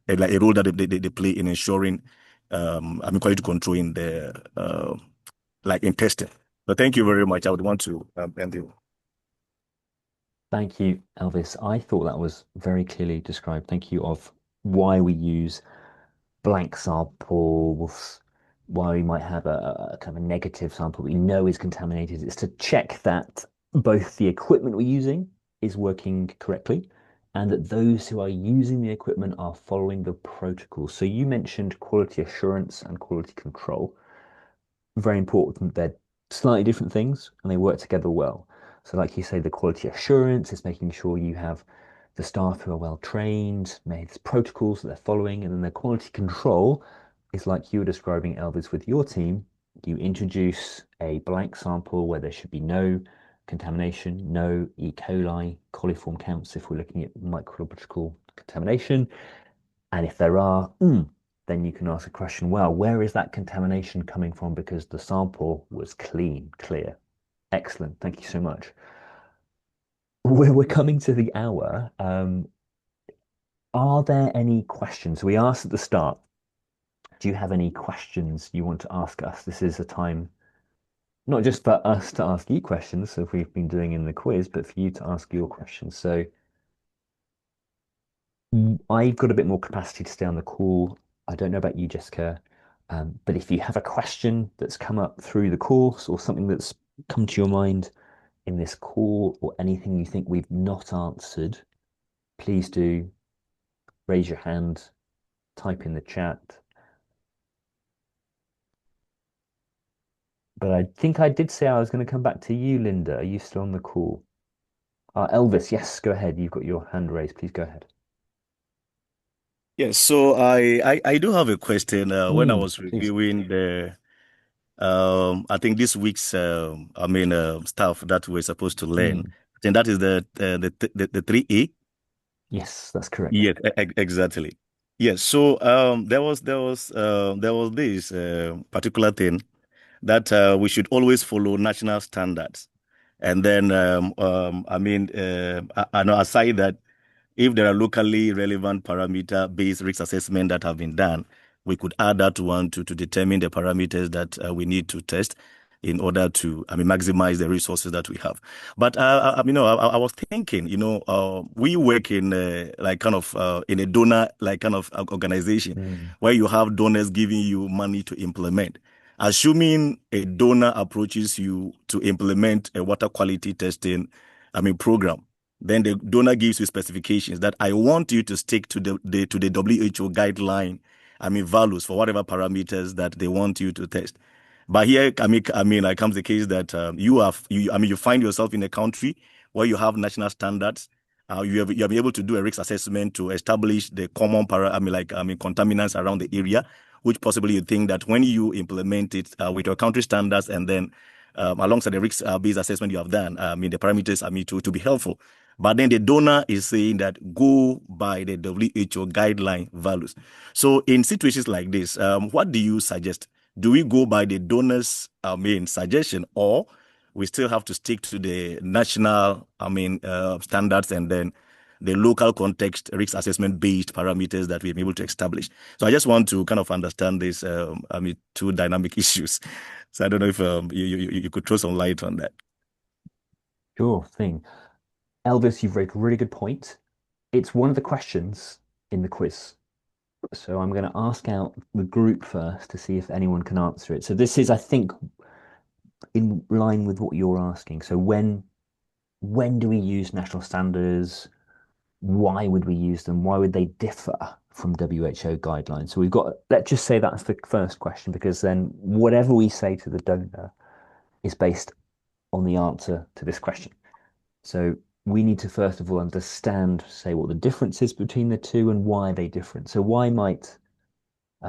like a role that they play in ensuring, quality control in the, like in testing. So thank you very much. I would want to end it. Thank you, Elvis. I thought that was very clearly described. Thank you of why we use blank samples, why we might have a kind of a negative sample we know is contaminated. It's to check that both the equipment we're using is working correctly and that those who are using the equipment are following the protocol. So you mentioned quality assurance and quality control. Very important. They're slightly different things and they work together well. So like you say, the quality assurance is making sure you have the staff who are well trained, made protocols that they're following, and then the quality control is like you were describing, Elvis, with your team. You introduce a blank sample where there should be no contamination, no E. coli, coliform counts if we're looking at microbiological contamination. And if there are, then you can ask a question, well, where is that contamination coming from? Because the sample was clean, clear. Excellent. Thank you so much. We're coming to the hour. Are there any questions? We asked at the start, do you have any questions you want to ask us? This is a time not just for us to ask you questions, so if we've been doing in the quiz, but for you to ask your questions. So I've got a bit more capacity to stay on the call. I don't know about you, Jessica, but if you have a question that's come up through the course or something that's come to your mind in this call or anything you think we've not answered, please do raise your hand, type in the chat. But I think I did say I was going to come back to you, Linda. Are you still on the call? Elvis, yes, go ahead. You've got your hand raised. Please go ahead. Yes, so I do have a question. When I was reviewing the I think this week's stuff that we're supposed to learn, and that is the 3A. Yes, that's correct. Yes, exactly. Yes, so there was this particular thing that we should always follow national standards, and then I know aside that, if there are locally relevant parameter-based risk assessment that have been done, we could add that one to determine the parameters that we need to test in order to maximize the resources that we have. But I was thinking, we work in in a donor organization where you have donors giving you money to implement. Assuming a donor approaches you to implement a water quality testing program, then the donor gives you specifications that I want you to stick to the WHO guideline, values for whatever parameters that they want you to test. But here, comes the case that you find yourself in a country where you have national standards. You have been able to do a risk assessment to establish the common contaminants around the area, which possibly you think that when you implement it with your country standards and then alongside the risk-based assessment you have done, the parameters to be helpful. But then the donor is saying that go by the WHO guideline values. So in situations like this, what do you suggest? Do we go by the donor's suggestion, or we still have to stick to the national standards and then the local context risk assessment based parameters that we're able to establish? So I just want to kind of understand this two dynamic issues. So I don't know if you could throw some light on that. Sure thing. Elvis, you've raised a really good point. It's one of the questions in the quiz. So I'm going to ask out the group first to see if anyone can answer it. So this is, I think, in line with what you're asking. So when do we use national standards? Why would we use them? Why would they differ from WHO guidelines? So we've got, let's just say that's the first question, because then whatever we say to the donor is based on the answer to this question. So we need to first of all understand, say, what the difference is between the two and why they different. So why might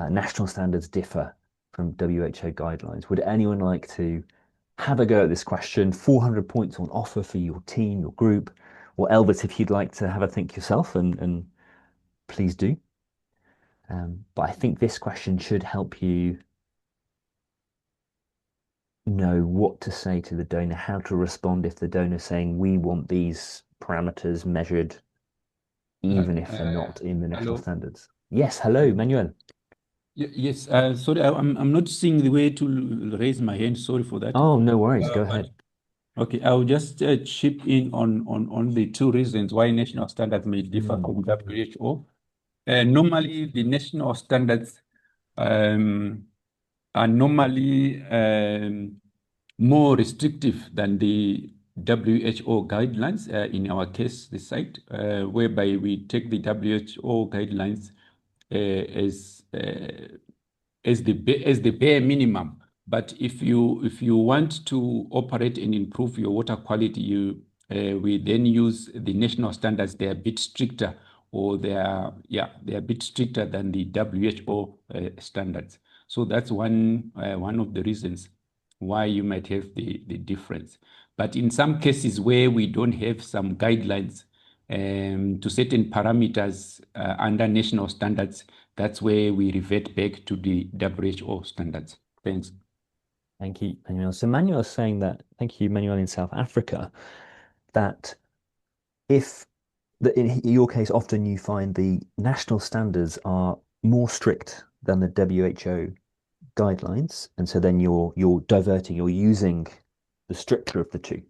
national standards differ from WHO guidelines? Would anyone like to have a go at this question? 400 points on offer for your team, your group, or Elvis, if you'd like to have a think yourself, and please do. But I think this question should help you know what to say to the donor, how to respond if the donor's saying, we want these parameters measured, even if they're not in the national standards. Yes, hello, Manuel. Yes, sorry, I'm not seeing the way to raise my hand. Sorry for that. Oh, no worries. Go ahead. Okay, I'll just chip in on the two reasons why national standards may differ from WHO. Normally, the national standards are normally more restrictive than the WHO guidelines. In our case, the site, whereby we take the WHO guidelines as the bare minimum. But if you want to operate and improve your water quality, we then use the national standards. They're a bit stricter, or they're a bit stricter than the WHO standards. So that's one of the reasons why you might have the difference. But in some cases where we don't have some guidelines to certain parameters under national standards, that's where we revert back to the WHO standards. Thanks. Thank you, Manuel. So Manuel is saying that, thank you, Manuel, in South Africa, that in your case, often you find the national standards are more strict than the WHO guidelines, and so then you're using the stricter of the two,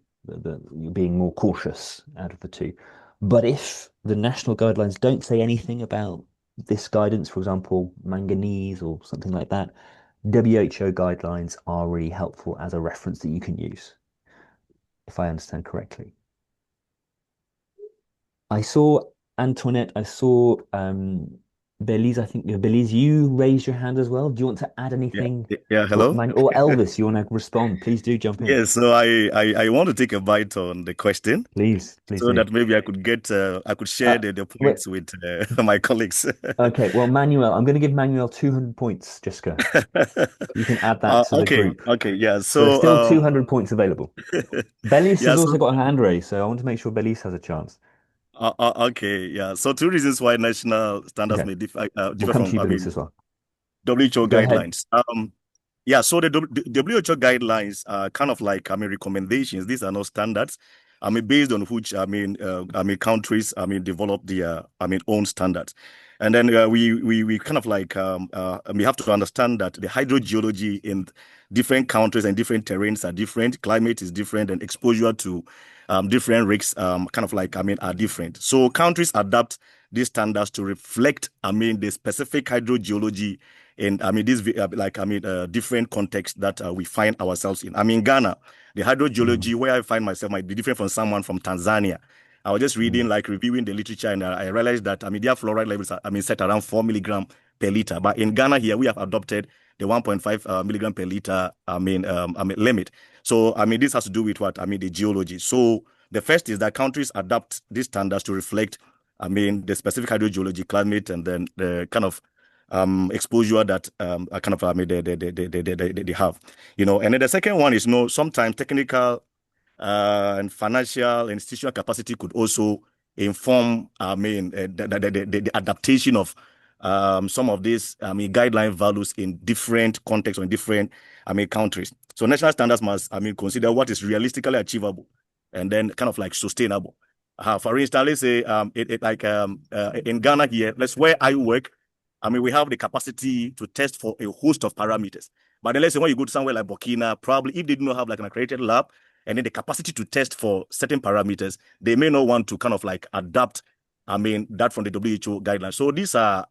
you're being more cautious out of the two. But if the national guidelines don't say anything about this guidance, for example, manganese or something like that, WHO guidelines are really helpful as a reference that you can use, if I understand correctly. I saw Antoinette, I saw Belize, I think Belize, you raised your hand as well. Do you want to add anything? Yeah, hello. Or Elvis, you want to respond? Please do jump in. Yeah, so I want to take a bite on the question. Please so do. that maybe I could share the points with my colleagues. Okay, well, Manuel, I'm going to give Manuel 200 points, Jessica. You can add that to the group. Okay, yeah. So there's still 200 points available. Belize has also got a hand raised, so I want to make sure Belize has a chance. Okay, yeah. So two reasons why national standards may differ from Belize as well. WHO guidelines. Yeah, so the WHO guidelines are kind of like recommendations. These are not standards. Based on which countries develop their own standards, and then we kind of like we have to understand that the hydrogeology in different countries and different terrains are different. Climate is different, and exposure to different risks are different. So countries adapt these standards to reflect the specific hydrogeology and different contexts that we find ourselves in. In Ghana, the hydrogeology where I find myself might be different from someone from Tanzania. I was just reading, reviewing the literature, and I realized that their fluoride levels are set around 4 milligram per liter. But in Ghana here, we have adopted the 1.5 milligram per liter limit. So this has to do with what the geology. So the first is that countries adapt these standards to reflect the specific hydrogeology, climate, and then the kind of exposure that they have, and then the second one is sometimes technical and financial and institutional capacity could also inform the adaptation of some of these guideline values in different contexts or in different countries. So national standards must consider what is realistically achievable and then kind of like sustainable. For instance, let's say in Ghana here, that's where I work. We have the capacity to test for a host of parameters. But then let's say when you go to somewhere like Burkina, probably if they do not have like an accredited lab and then the capacity to test for certain parameters, they may not want to kind of like adapt that from the WHO guidelines. So these are,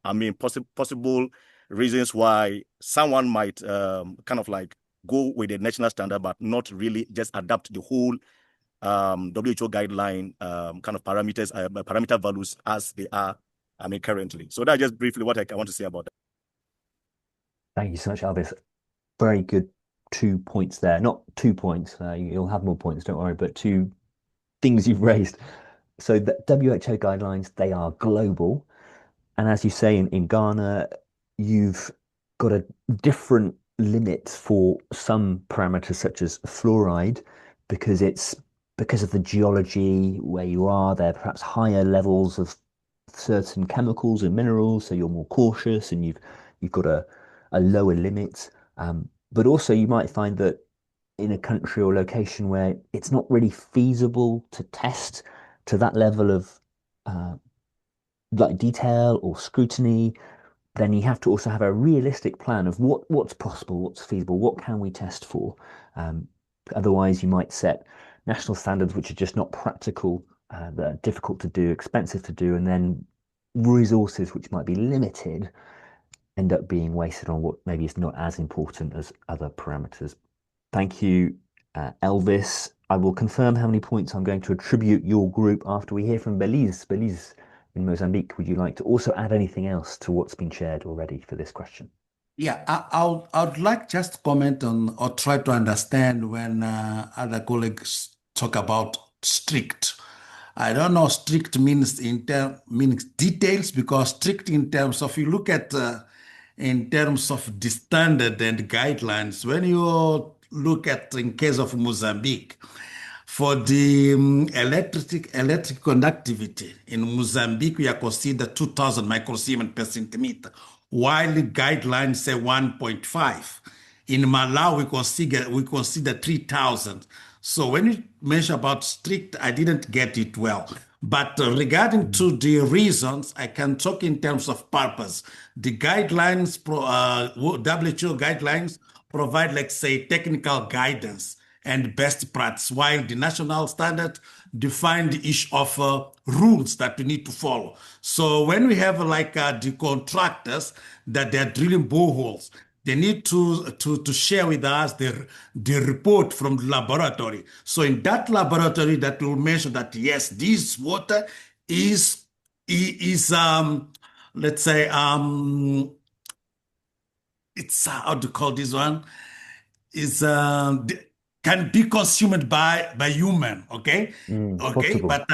possible reasons why someone might kind of like go with the national standard, but not really just adapt the whole WHO guideline kind of parameters, parameter values as they are, currently. So that's just briefly what I want to say about that. Thank you so much, Elvis. Very good 2 points there. Not 2 points. You'll have more points, don't worry, but 2 things you've raised. So the WHO guidelines, they are global. And as you say, in Ghana, you've got a different limit for some parameters such as fluoride, because of the geology where you are, there are perhaps higher levels of certain chemicals and minerals, so you're more cautious and you've got a lower limit. But also you might find that in a country or location where it's not really feasible to test to that level of like detail or scrutiny, then you have to also have a realistic plan of what's possible, what's feasible, what can we test for. Otherwise, you might set national standards which are just not practical, that are difficult to do, expensive to do, and then resources which might be limited end up being wasted on what maybe is not as important as other parameters. Thank you, Elvis. I will confirm how many points I'm going to attribute your group after we hear from Belize. Belize in Mozambique, would you like to also add anything else to what's been shared already for this question? Yeah, I'd like just to comment on or try to understand when other colleagues talk about strict. I don't know strict means means details, because strict in terms of, you look at in terms of the standard and guidelines, when you look at in case of Mozambique, for the electric conductivity in Mozambique, we are considered 2,000 microsiemens per centimeter, while the guidelines say 1.5. In Malawi, we consider 3,000. So when you mention about strict, I didn't get it well. But regarding to the reasons, I can talk in terms of purpose. The guidelines, WHO guidelines provide, like say, technical guidance and best practice, while the national standard define the issue of rules that we need to follow. So when we have like the contractors that they're drilling boreholes, they need to share with us the report from the laboratory. So in that laboratory, that will mention that yes, this water is let's say it's how to call this one, is can be consumed by human, okay? Okay, Possible. but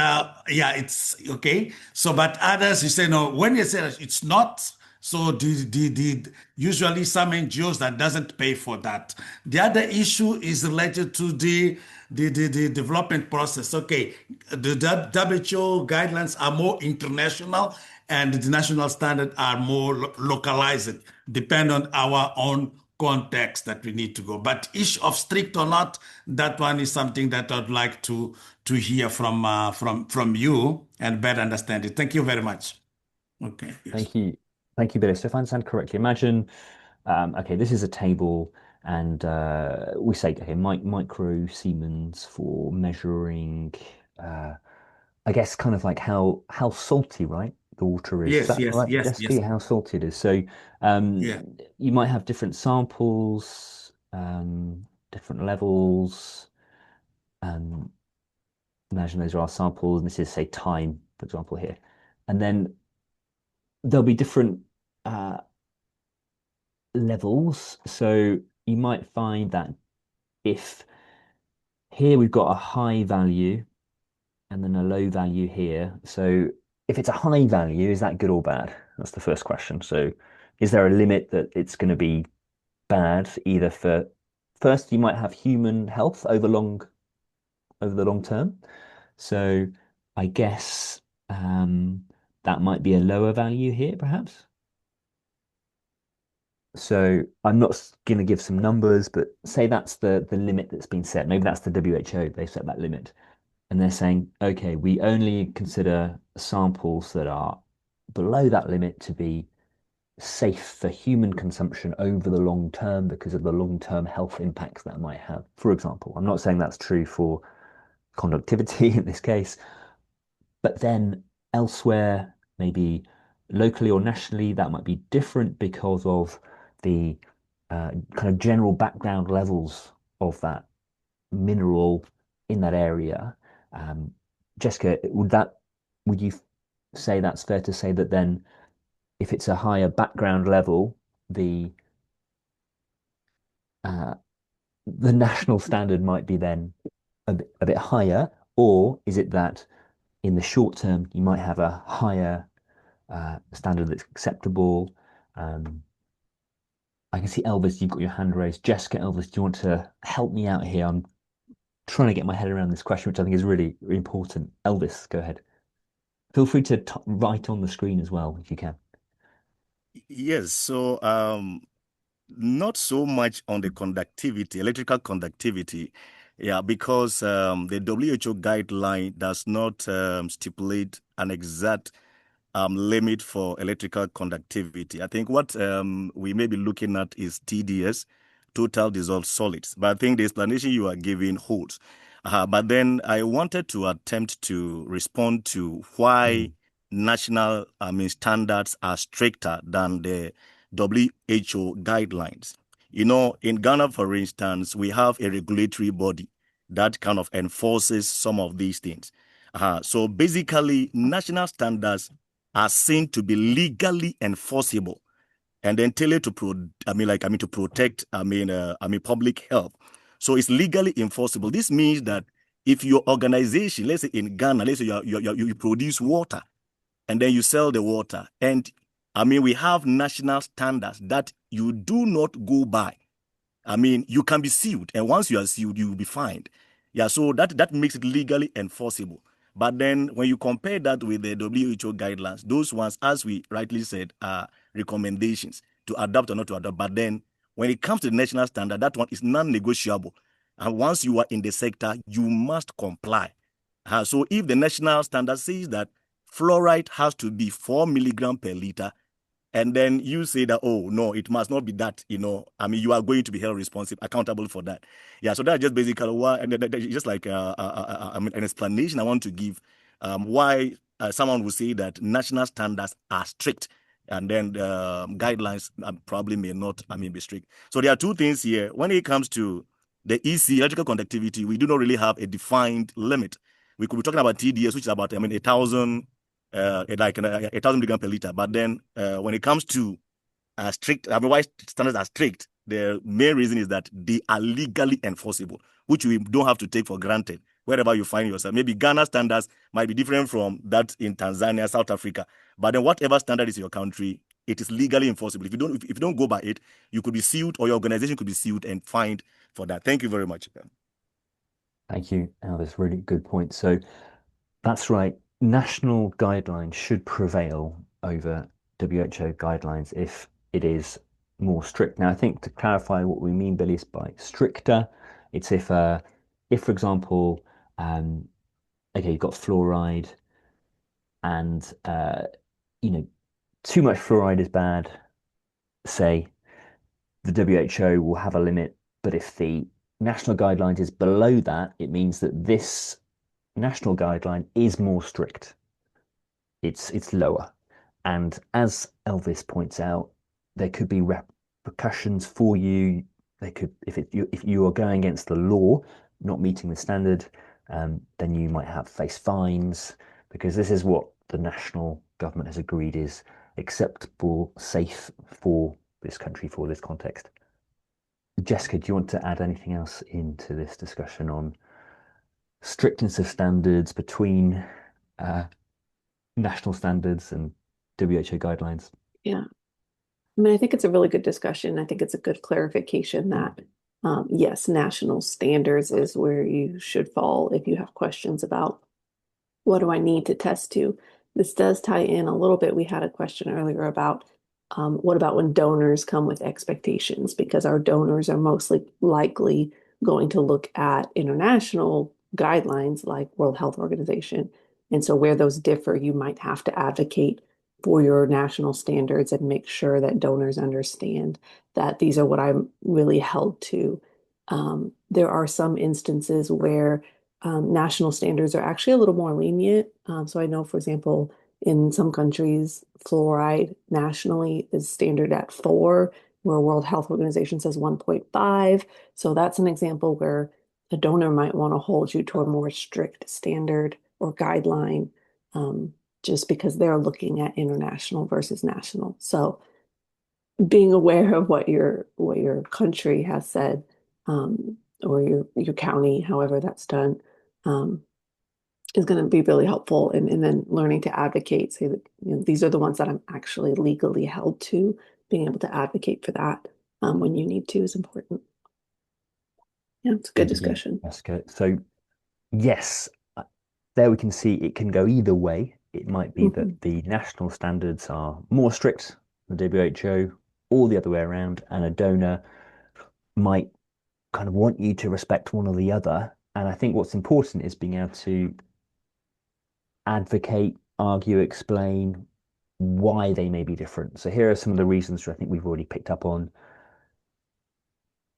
yeah, it's okay. So, but others, you say no. When you say it's not, so the usually some NGOs that doesn't pay for that. The other issue is related to the development process. Okay, the WHO guidelines are more international, and the national standard are more localized, depend on our own context that we need to go. But issue of strict or not, that one is something that I'd like to hear from you and better understand it. Thank you very much. Okay. Yes. Thank you, Billy. So if I understand correctly, imagine, okay, this is a table, and we say, okay, micro Siemens for measuring, I guess, kind of like how salty, right, the water is. Is Yes, that yes, right, yes, Jessica? yes. How salty it is. So Yeah. you might have different samples, different levels. Imagine those are our samples, and this is, say, time, for example, here. And then there'll be different levels. So you might find that if here we've got a high value and then a low value here. So if it's a high value, is that good or bad? That's the first question. So is there a limit that it's going to be bad, either for, first, you might have human health over the long term. So I guess that might be a lower value here, perhaps. So I'm not going to give some numbers, but say that's the limit that's been set. Maybe that's the WHO. They set that limit. And they're saying, okay, we only consider samples that are below that limit to be safe for human consumption over the long term because of the long-term health impacts that might have. For example, I'm not saying that's true for conductivity in this case, but then elsewhere, maybe locally or nationally, that might be different because of the kind of general background levels of that mineral in that area. Jessica, would you say that's fair to say that then if it's a higher background level, the national standard might be then a bit higher, or is it that in the short term you might have a higher standard that's acceptable? I can see Elvis, you've got your hand raised. Jessica, Elvis, do you want to help me out here? I'm trying to get my head around this question, which I think is really, really important. Elvis, go ahead. Feel free to write on the screen as well if you can. Yes, so not so much on the conductivity, electrical conductivity, yeah, because the WHO guideline does not stipulate an exact limit for electrical conductivity. I think what we may be looking at is TDS, total dissolved solids. But I think the explanation you are giving holds. But then I wanted to attempt to respond to why national standards are stricter than the WHO guidelines. You know, in Ghana, for instance, we have a regulatory body that kind of enforces some of these things. So basically, national standards are seen to be legally enforceable and then tailored to to protect public health. So it's legally enforceable. This means that if your organization, let's say in Ghana, let's say you produce water and then you sell the water, and we have national standards that you do not go by. You can be sued, and once you are sued, you will be fined. Yeah, so that makes it legally enforceable. But then when you compare that with the WHO guidelines, those ones, as we rightly said, are recommendations to adapt or not to adapt. But then when it comes to the national standard, that one is non-negotiable. And once you are in the sector, you must comply. So if the national standard says that fluoride has to be 4 milligrams per liter, and then you say that, oh, no, it must not be that, you are going to be held responsible, accountable for that. Yeah, so that's just basically why, and just like an explanation I want to give why someone would say that national standards are strict, and then guidelines probably may not, be strict. So there are two things here. When it comes to the EC, electrical conductivity, we do not really have a defined limit. We could be talking about TDS, which is about, 1,000 milligrams per liter. But then when it comes to strict, why standards are strict, the main reason is that they are legally enforceable, which we don't have to take for granted wherever you find yourself. Maybe Ghana standards might be different from that in Tanzania, South Africa. But then whatever standard is in your country, it is legally enforceable. If you don't go by it, you could be sued, or your organization could be sued and fined for that. Thank you very much. Thank you, Elvis. Really good point. So that's right. National guidelines should prevail over WHO guidelines if it is more strict. Now, I think to clarify what we mean, Billy, is by stricter, it's if for example, okay, you've got fluoride, and too much fluoride is bad. Say the WHO will have a limit, but if the national guidelines is below that, it means that this national guideline is more strict. It's lower. And as Elvis points out, there could be repercussions for you. They could, if you are going against the law, not meeting the standard, then you might face fines, because this is what the national government has agreed is acceptable, safe for this country, for this context. Jessica, do you want to add anything else into this discussion on strictness of standards between national standards and WHO guidelines? Yeah. I think it's a really good discussion. I think it's a good clarification that, yes, national standards is where you should fall if you have questions about what do I need to test to. This does tie in a little bit. We had a question earlier about what about when donors come with expectations, because our donors are mostly likely going to look at international guidelines like World Health Organization. And so where those differ, you might have to advocate for your national standards and make sure that donors understand that these are what I'm really held to. There are some instances where national standards are actually a little more lenient. So I know, for example, In some countries, fluoride nationally is standard at 4, where World Health Organization says 1.5. So that's an example where the donor might want to hold you to a more strict standard or guideline, just because they're looking at international versus national. So being aware of what your country has said, or your county, however that's done, is going to be really helpful. And then learning to advocate, say that, these are the ones that I'm actually legally held to. Being able to advocate for that when you need to is important. Yeah, it's a good Thank you, discussion. Jessica. So yes, there we can see it can go either way. It might be that the national standards are more strict than the WHO, or the other way around, and a donor might kind of want you to respect one or the other. And I think what's important is being able to advocate, argue, explain why they may be different. So here are some of the reasons which I think we've already picked up on.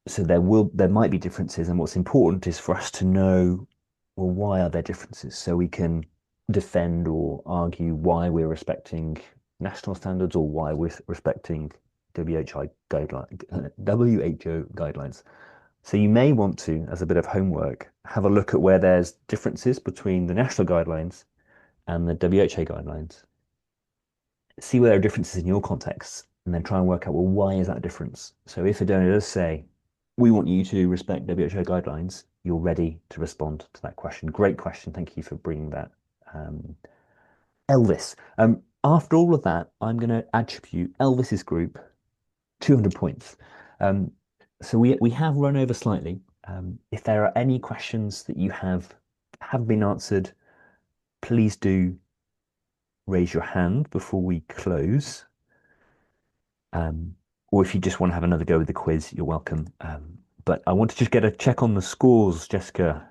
So there might be differences, and what's important is for us to know, well, why are there differences, so we can defend or argue why we're respecting national standards or why we're respecting WHO guidelines. So you may want to, as a bit of homework, have a look at where there's differences between the national guidelines and the WHO guidelines. See where there are differences in your context, and then try and work out, well, why is that difference? So if a donor does say, we want you to respect WHO guidelines, you're ready to respond to that question. Great question. Thank you for bringing that. Elvis. After all of that, I'm going to attribute Elvis's group 200 points. So we have run over slightly. If there are any questions that you have been answered, please do raise your hand before we close. Or if you just want to have another go with the quiz, you're welcome. But I want to just get a check on the scores, Jessica,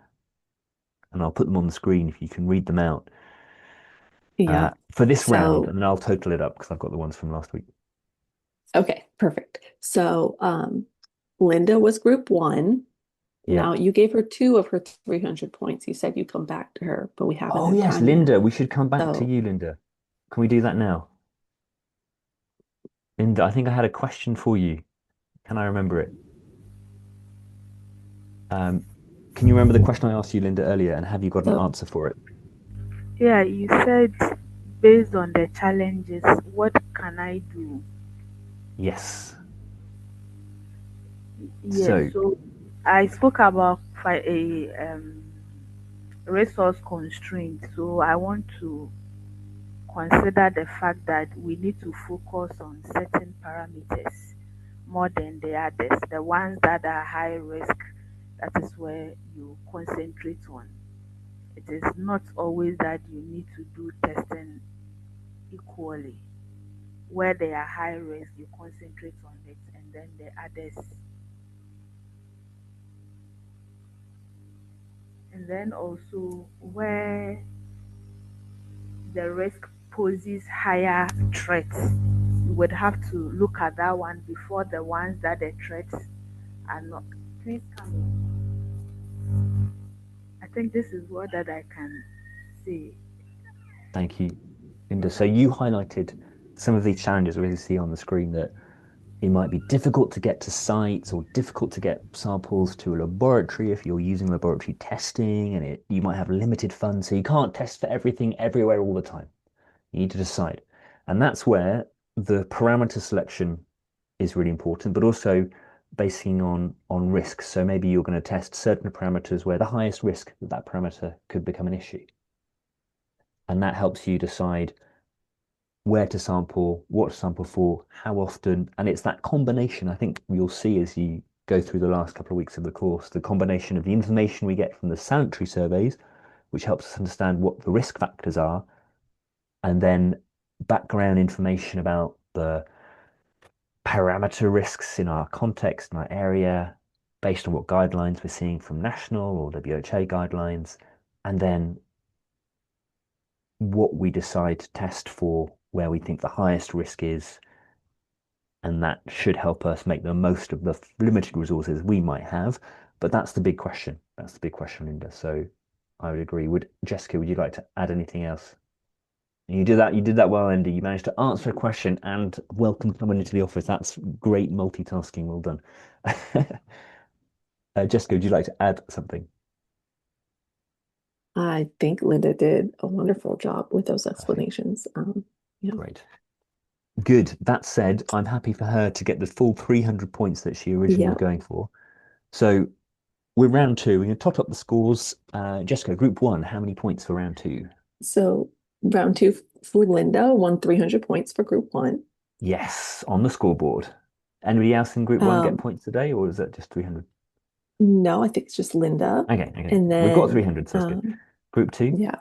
and I'll put them on the screen if you can read them out. Yeah. For this round, So, and then I'll total it up because I've got the ones from last week. okay, perfect. So, Linda was group 1. Yeah. Now you gave her 2 of her 300 points. You said you'd come back to her, but we haven't Oh, had yes, time yet. Linda. We should come back to So, you, Linda. Can we do that now? Linda, I think I had a question for you. Can I remember it? Can you remember the question I asked you, Linda, earlier, and have you got an so answer for it? Yeah, you said based on the challenges, what can I do? Yes. Yes, so I spoke about a resource constraint. So I want to consider the fact that we need to focus on certain parameters more than the others. The ones that are high risk, that is where you concentrate on. It is not always that you need to do testing equally. Where they are high risk, you concentrate on it, and then the others. And then also where the risk poses higher threats, you would have to look at that one before the ones that the threats are not. Please come in. I think this is what that I can say. Thank you, Linda. So you highlighted some of these challenges we see on the screen, that it might be difficult to get to sites or difficult to get samples to a laboratory if you're using laboratory testing, and you might have limited funds, so you can't test for everything everywhere all the time. You need to decide. And that's where the parameter selection is really important, but also basing on risk. So maybe you're going to test certain parameters where the highest risk that parameter could become an issue. And that helps you decide where to sample, what to sample for, how often. And it's that combination, I think you'll see as you go through the last couple of weeks of the course, the combination of the information we get from the sanitary surveys, which helps us understand what the risk factors are, and then background information about the parameter risks in our context, in our area, based on what guidelines we're seeing from national or WHO guidelines, and then what we decide to test for, where we think the highest risk is, and that should help us make the most of the limited resources we might have. But that's the big question. That's the big question, Linda. So I would agree. Jessica, would you like to add anything else? You did that well, Andy. You managed to answer a question and welcome someone into the office. That's great multitasking. Well done. Jessica, would you like to add something? I think Linda did a wonderful job with those explanations. Yeah. Great. Good. That said, I'm happy for her to get the full 300 points that she originally Yeah. was going for. So we're round two. We're going to tot up the scores. Jessica, group one, how many points for round two? So round two for Linda won 300 points for group one. Yes, on the scoreboard. Anybody else in group one get Um, points today, or is that just 300? no, I think it's just Linda. Okay. And We've got then 300, so that's good. Group two? yeah.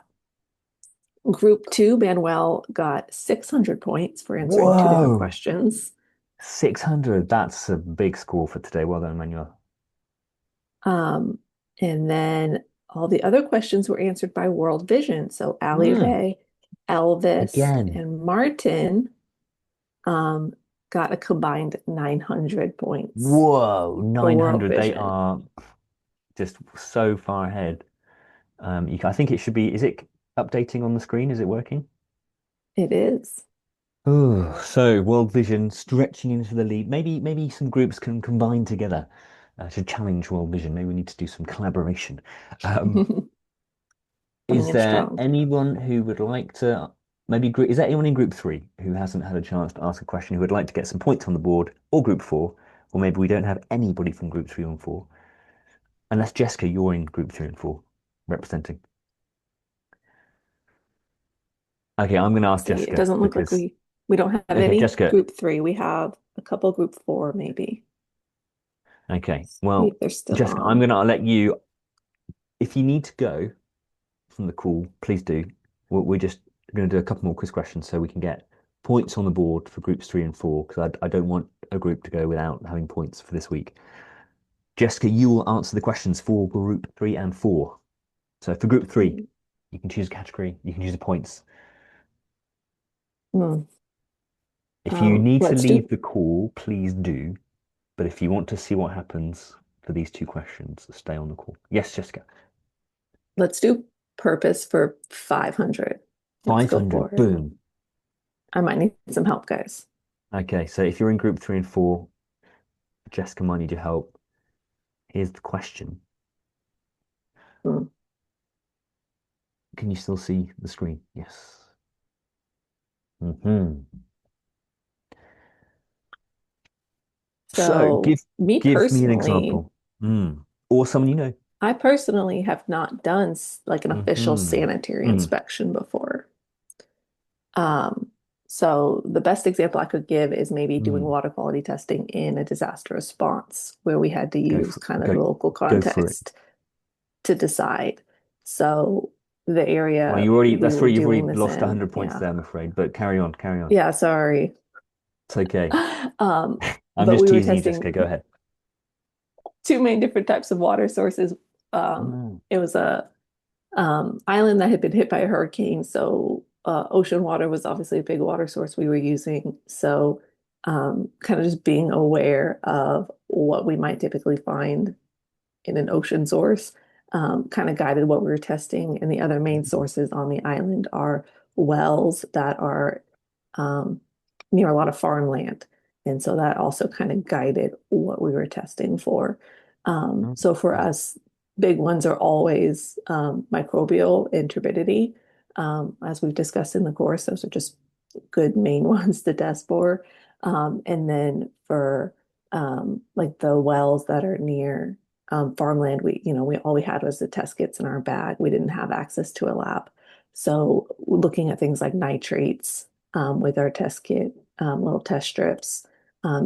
Group two, Manuel got 600 points for answering two different Whoa! questions. 600. That's a big score for today. Well done, Emmanuel. And then all the other questions were answered by World Vision. So Ali Ray, Elvis, Again. and Martin got a combined 900 points. Whoa, for World 900. They Vision. are just so far ahead. I think it should be, is it updating on the screen? Is it working? It is. Oh, so World Vision stretching into the lead. Maybe some groups can combine together to challenge World Vision. Maybe we need to do some collaboration. Coming Is in there strong. anyone who would like to is there anyone in group three who hasn't had a chance to ask a question who would like to get some points on the board, or group four, or maybe we don't have anybody from group three and four? Unless Jessica, you're in group three and four representing. Okay, I'm going to ask See, Jessica it doesn't look like because we don't have okay, any Jessica. group three. We have a couple group four, maybe. Okay, See well, if they're still Jessica, I'm on. going to let you. If you need to go from the call, please do. We're just going to do a couple more quiz questions so we can get points on the board for groups three and four because I don't want a group to go without having points for this week. Jessica, you will answer the questions for group three and four. So for group three, you can choose a category, you can choose the points. If you need to Let's leave the call, please do. But if you want to see what happens for these two questions, stay on the call. Yes, Jessica. Let's do purpose for 500. Let's go 500, for it. boom. I might need some help, guys. Okay, so if you're in group three and four, Jessica might need your help. Here's the question. Can you still see the screen? Yes. So give me an personally, example. Or someone you know. I personally have not done like an official sanitary inspection before. So the best example I could give is maybe doing water quality testing in a disaster response where we had to use kind of the local context to decide. So the area Well, you've already lost in, 100 points there, I'm afraid. But carry on. Yeah, sorry. It's okay. I'm just we were teasing you, testing Jessica. Go ahead. two main different types of water sources. It was a island that had been hit by a hurricane, so ocean water was obviously a big water source we were using. So kind of just being aware of what we might typically find in an ocean source kind of guided what we were testing. And the other main sources on the island are wells that are near a lot of farmland. And so that also kind of guided what we were testing for. So for us, big ones are always microbial and turbidity. As we've discussed in the course, those are just good main ones to test for. And then for like the wells that are near farmland, all we had was the test kits in our bag. We didn't have access to a lab. So looking at things like nitrates with our test kit, little test strips,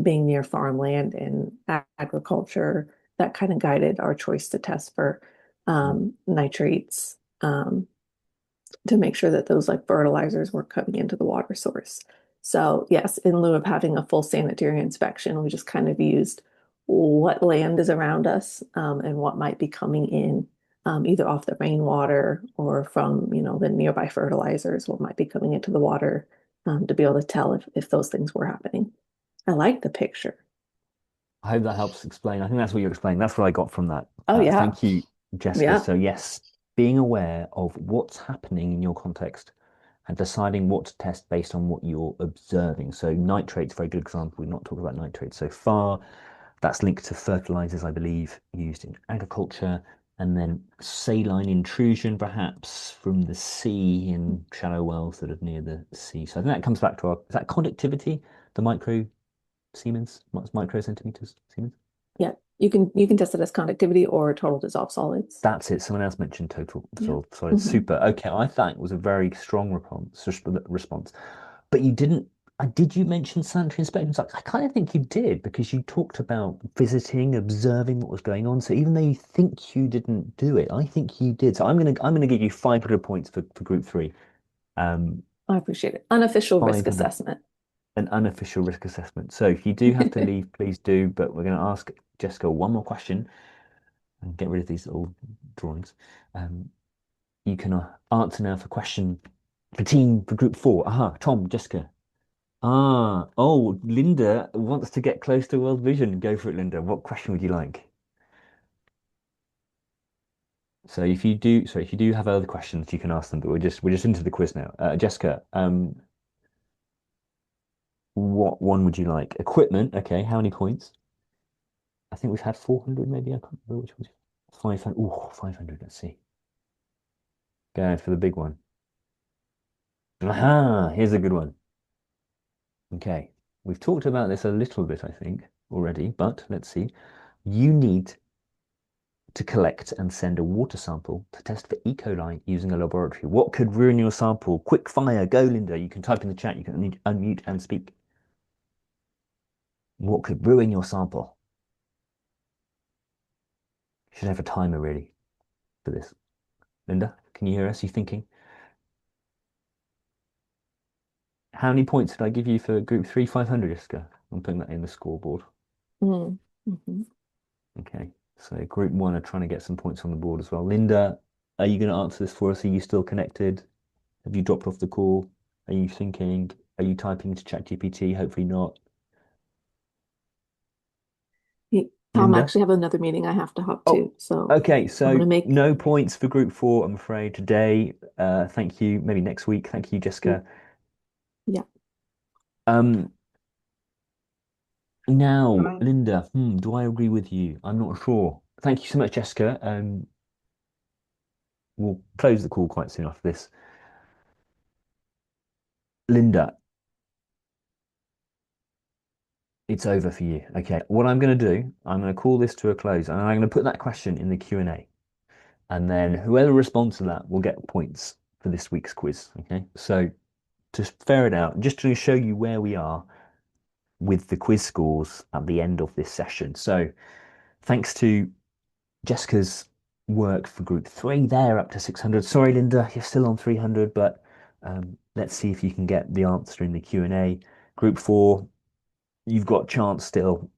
being near farmland and agriculture, that kind of guided our choice to test for nitrates to make sure that those like fertilizers weren't coming into the water source. So yes, in lieu of having a full sanitary inspection, we just kind of used what land is around us and what might be coming in either off the rainwater or from, the nearby fertilizers, what might be coming into the water to be able to tell if those things were happening. I like the picture. I hope that helps explain. I think that's what you're explaining. That's what I got from that. Oh, yeah. Thank you, Jessica. Yeah. So yes, being aware of what's happening in your context and deciding what to test based on what you're observing. So nitrates, very good example. We've not talked about nitrates so far. That's linked to fertilizers, I believe, used in agriculture. And then saline intrusion, perhaps from the sea in shallow wells that are near the sea. So I think that comes back to our, is that conductivity, the micro Siemens, microcentimeters, Siemens? Yeah, you can test it as conductivity or total dissolved solids. That's it. Someone else mentioned total dissolved Yeah. solids. Super. Okay, I thought it was a very strong response. But you didn't. Did you mention sanitary inspections? I kind of think you did because you talked about visiting, observing what was going on. So even though you think you didn't do it, I think you did. So I'm gonna give you 500 points for group 3. I appreciate it. Unofficial risk 500. assessment. An unofficial risk assessment. So if you do have to leave, please do. But we're going to ask Jessica one more question and get rid of these little drawings. You can answer now for question for group 4. Aha, Tom, Jessica. Oh, Linda wants to get close to World Vision. Go for it, Linda. What question would you like? So if you do have other questions, you can ask them. But we're just into the quiz now. Jessica, what one would you like? Equipment. Okay, how many points? I think we've had 400 maybe. I can't remember which was 500. Oh, 500. Let's see. Going for the big one. Aha, here's a good one. Okay, we've talked about this a little bit, I think, already, but let's see. You need to collect and send a water sample to test for E. coli using a laboratory. What could ruin your sample? Quick fire. Go, Linda. You can type in the chat. You can unmute and speak. What could ruin your sample? Should have a timer really for this. Linda, can you hear us? You thinking? How many points did I give you for group 3? 500, Jessica. I'm putting that in the scoreboard. Mm-hmm. Okay, so group 1 are trying to get some points on the board as well. Linda, are you going to answer this for us? Are you still connected? Have you dropped off the call? Are you thinking? Are you typing to ChatGPT? Hopefully not. Tom, Linda? I actually have another meeting I have to hop to. So Okay, so make no points for group 4, I'm afraid, today. Thank you. Maybe next week. Thank you, Jessica. Yeah. Now, Linda, do I agree with you? I'm not sure. Thank you so much, Jessica. We'll close the call quite soon after this. Linda, it's over for you. Okay, what I'm going to do, I'm going to call this to a close, and I'm going to put that question in the Q&A. And then whoever responds to that will get points for this week's quiz. Okay, so to fair it out, just to show you where we are with the quiz scores at the end of this session. So thanks to Jessica's work for group 3, they're up to 600. Sorry, Linda, you're still on 300, but let's see if you can get the answer in the Q&A. Group 4, you've got a chance still,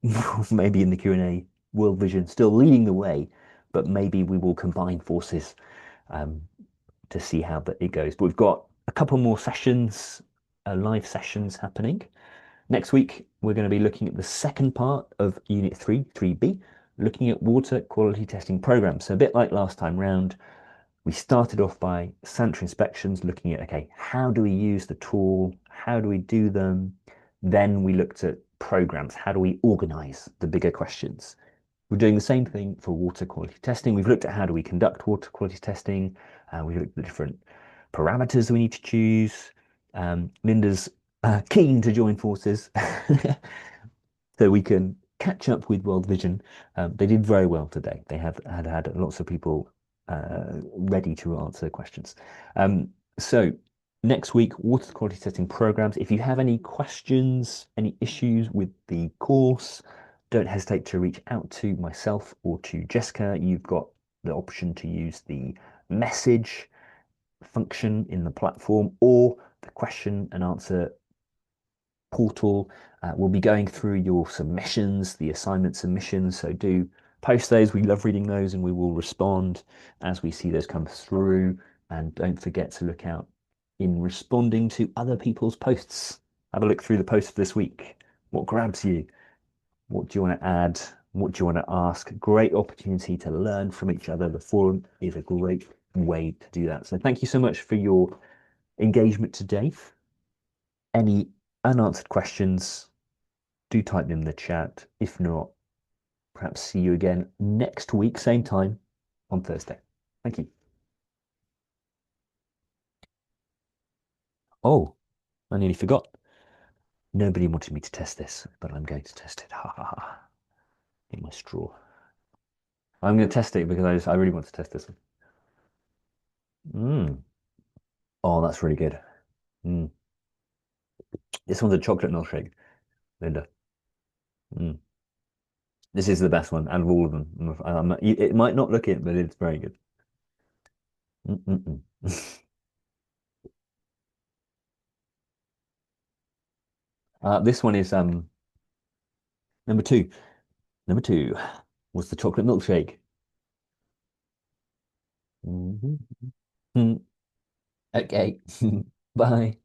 maybe in the Q&A. World Vision still leading the way, but maybe we will combine forces to see how it goes. But we've got a couple more sessions, live sessions happening. Next week, we're going to be looking at the second part of Unit 3, 3B, looking at water quality testing programs. So a bit like last time round, we started off by sanitary inspections, looking at, okay, how do we use the tool? How do we do them? Then we looked at programs. How do we organize the bigger questions? We're doing the same thing for water quality testing. We've looked at how do we conduct water quality testing. We've looked at the different parameters we need to choose. Linda's keen to join forces so we can catch up with World Vision. They did very well today. They had lots of people ready to answer questions. So next week, water quality testing programs. If you have any questions, any issues with the course, don't hesitate to reach out to myself or to Jessica. You've got the option to use the message function in the platform or the question and answer portal. We'll be going through your submissions, the assignment submissions, so do post those. We love reading those and we will respond as we see those come through. And don't forget to look out in responding to other people's posts. Have a look through the posts this week. What grabs you? What do you want to add? What do you want to ask? Great opportunity to learn from each other. The forum is a great way to do that. So thank you so much for your engagement today. Any unanswered questions, do type them in the chat. If not, perhaps see you again next week, same time on Thursday. Thank you. Oh, I nearly forgot. Nobody wanted me to test this, but I'm going to test it. Ha ha ha. In my straw. I'm going to test it because I really want to test this one. Oh, that's really good. This one's a chocolate milkshake, Linda. This is the best one out of all of them. It might not look it, but it's very good. This one is number two. Number two was the chocolate milkshake. Okay. Bye.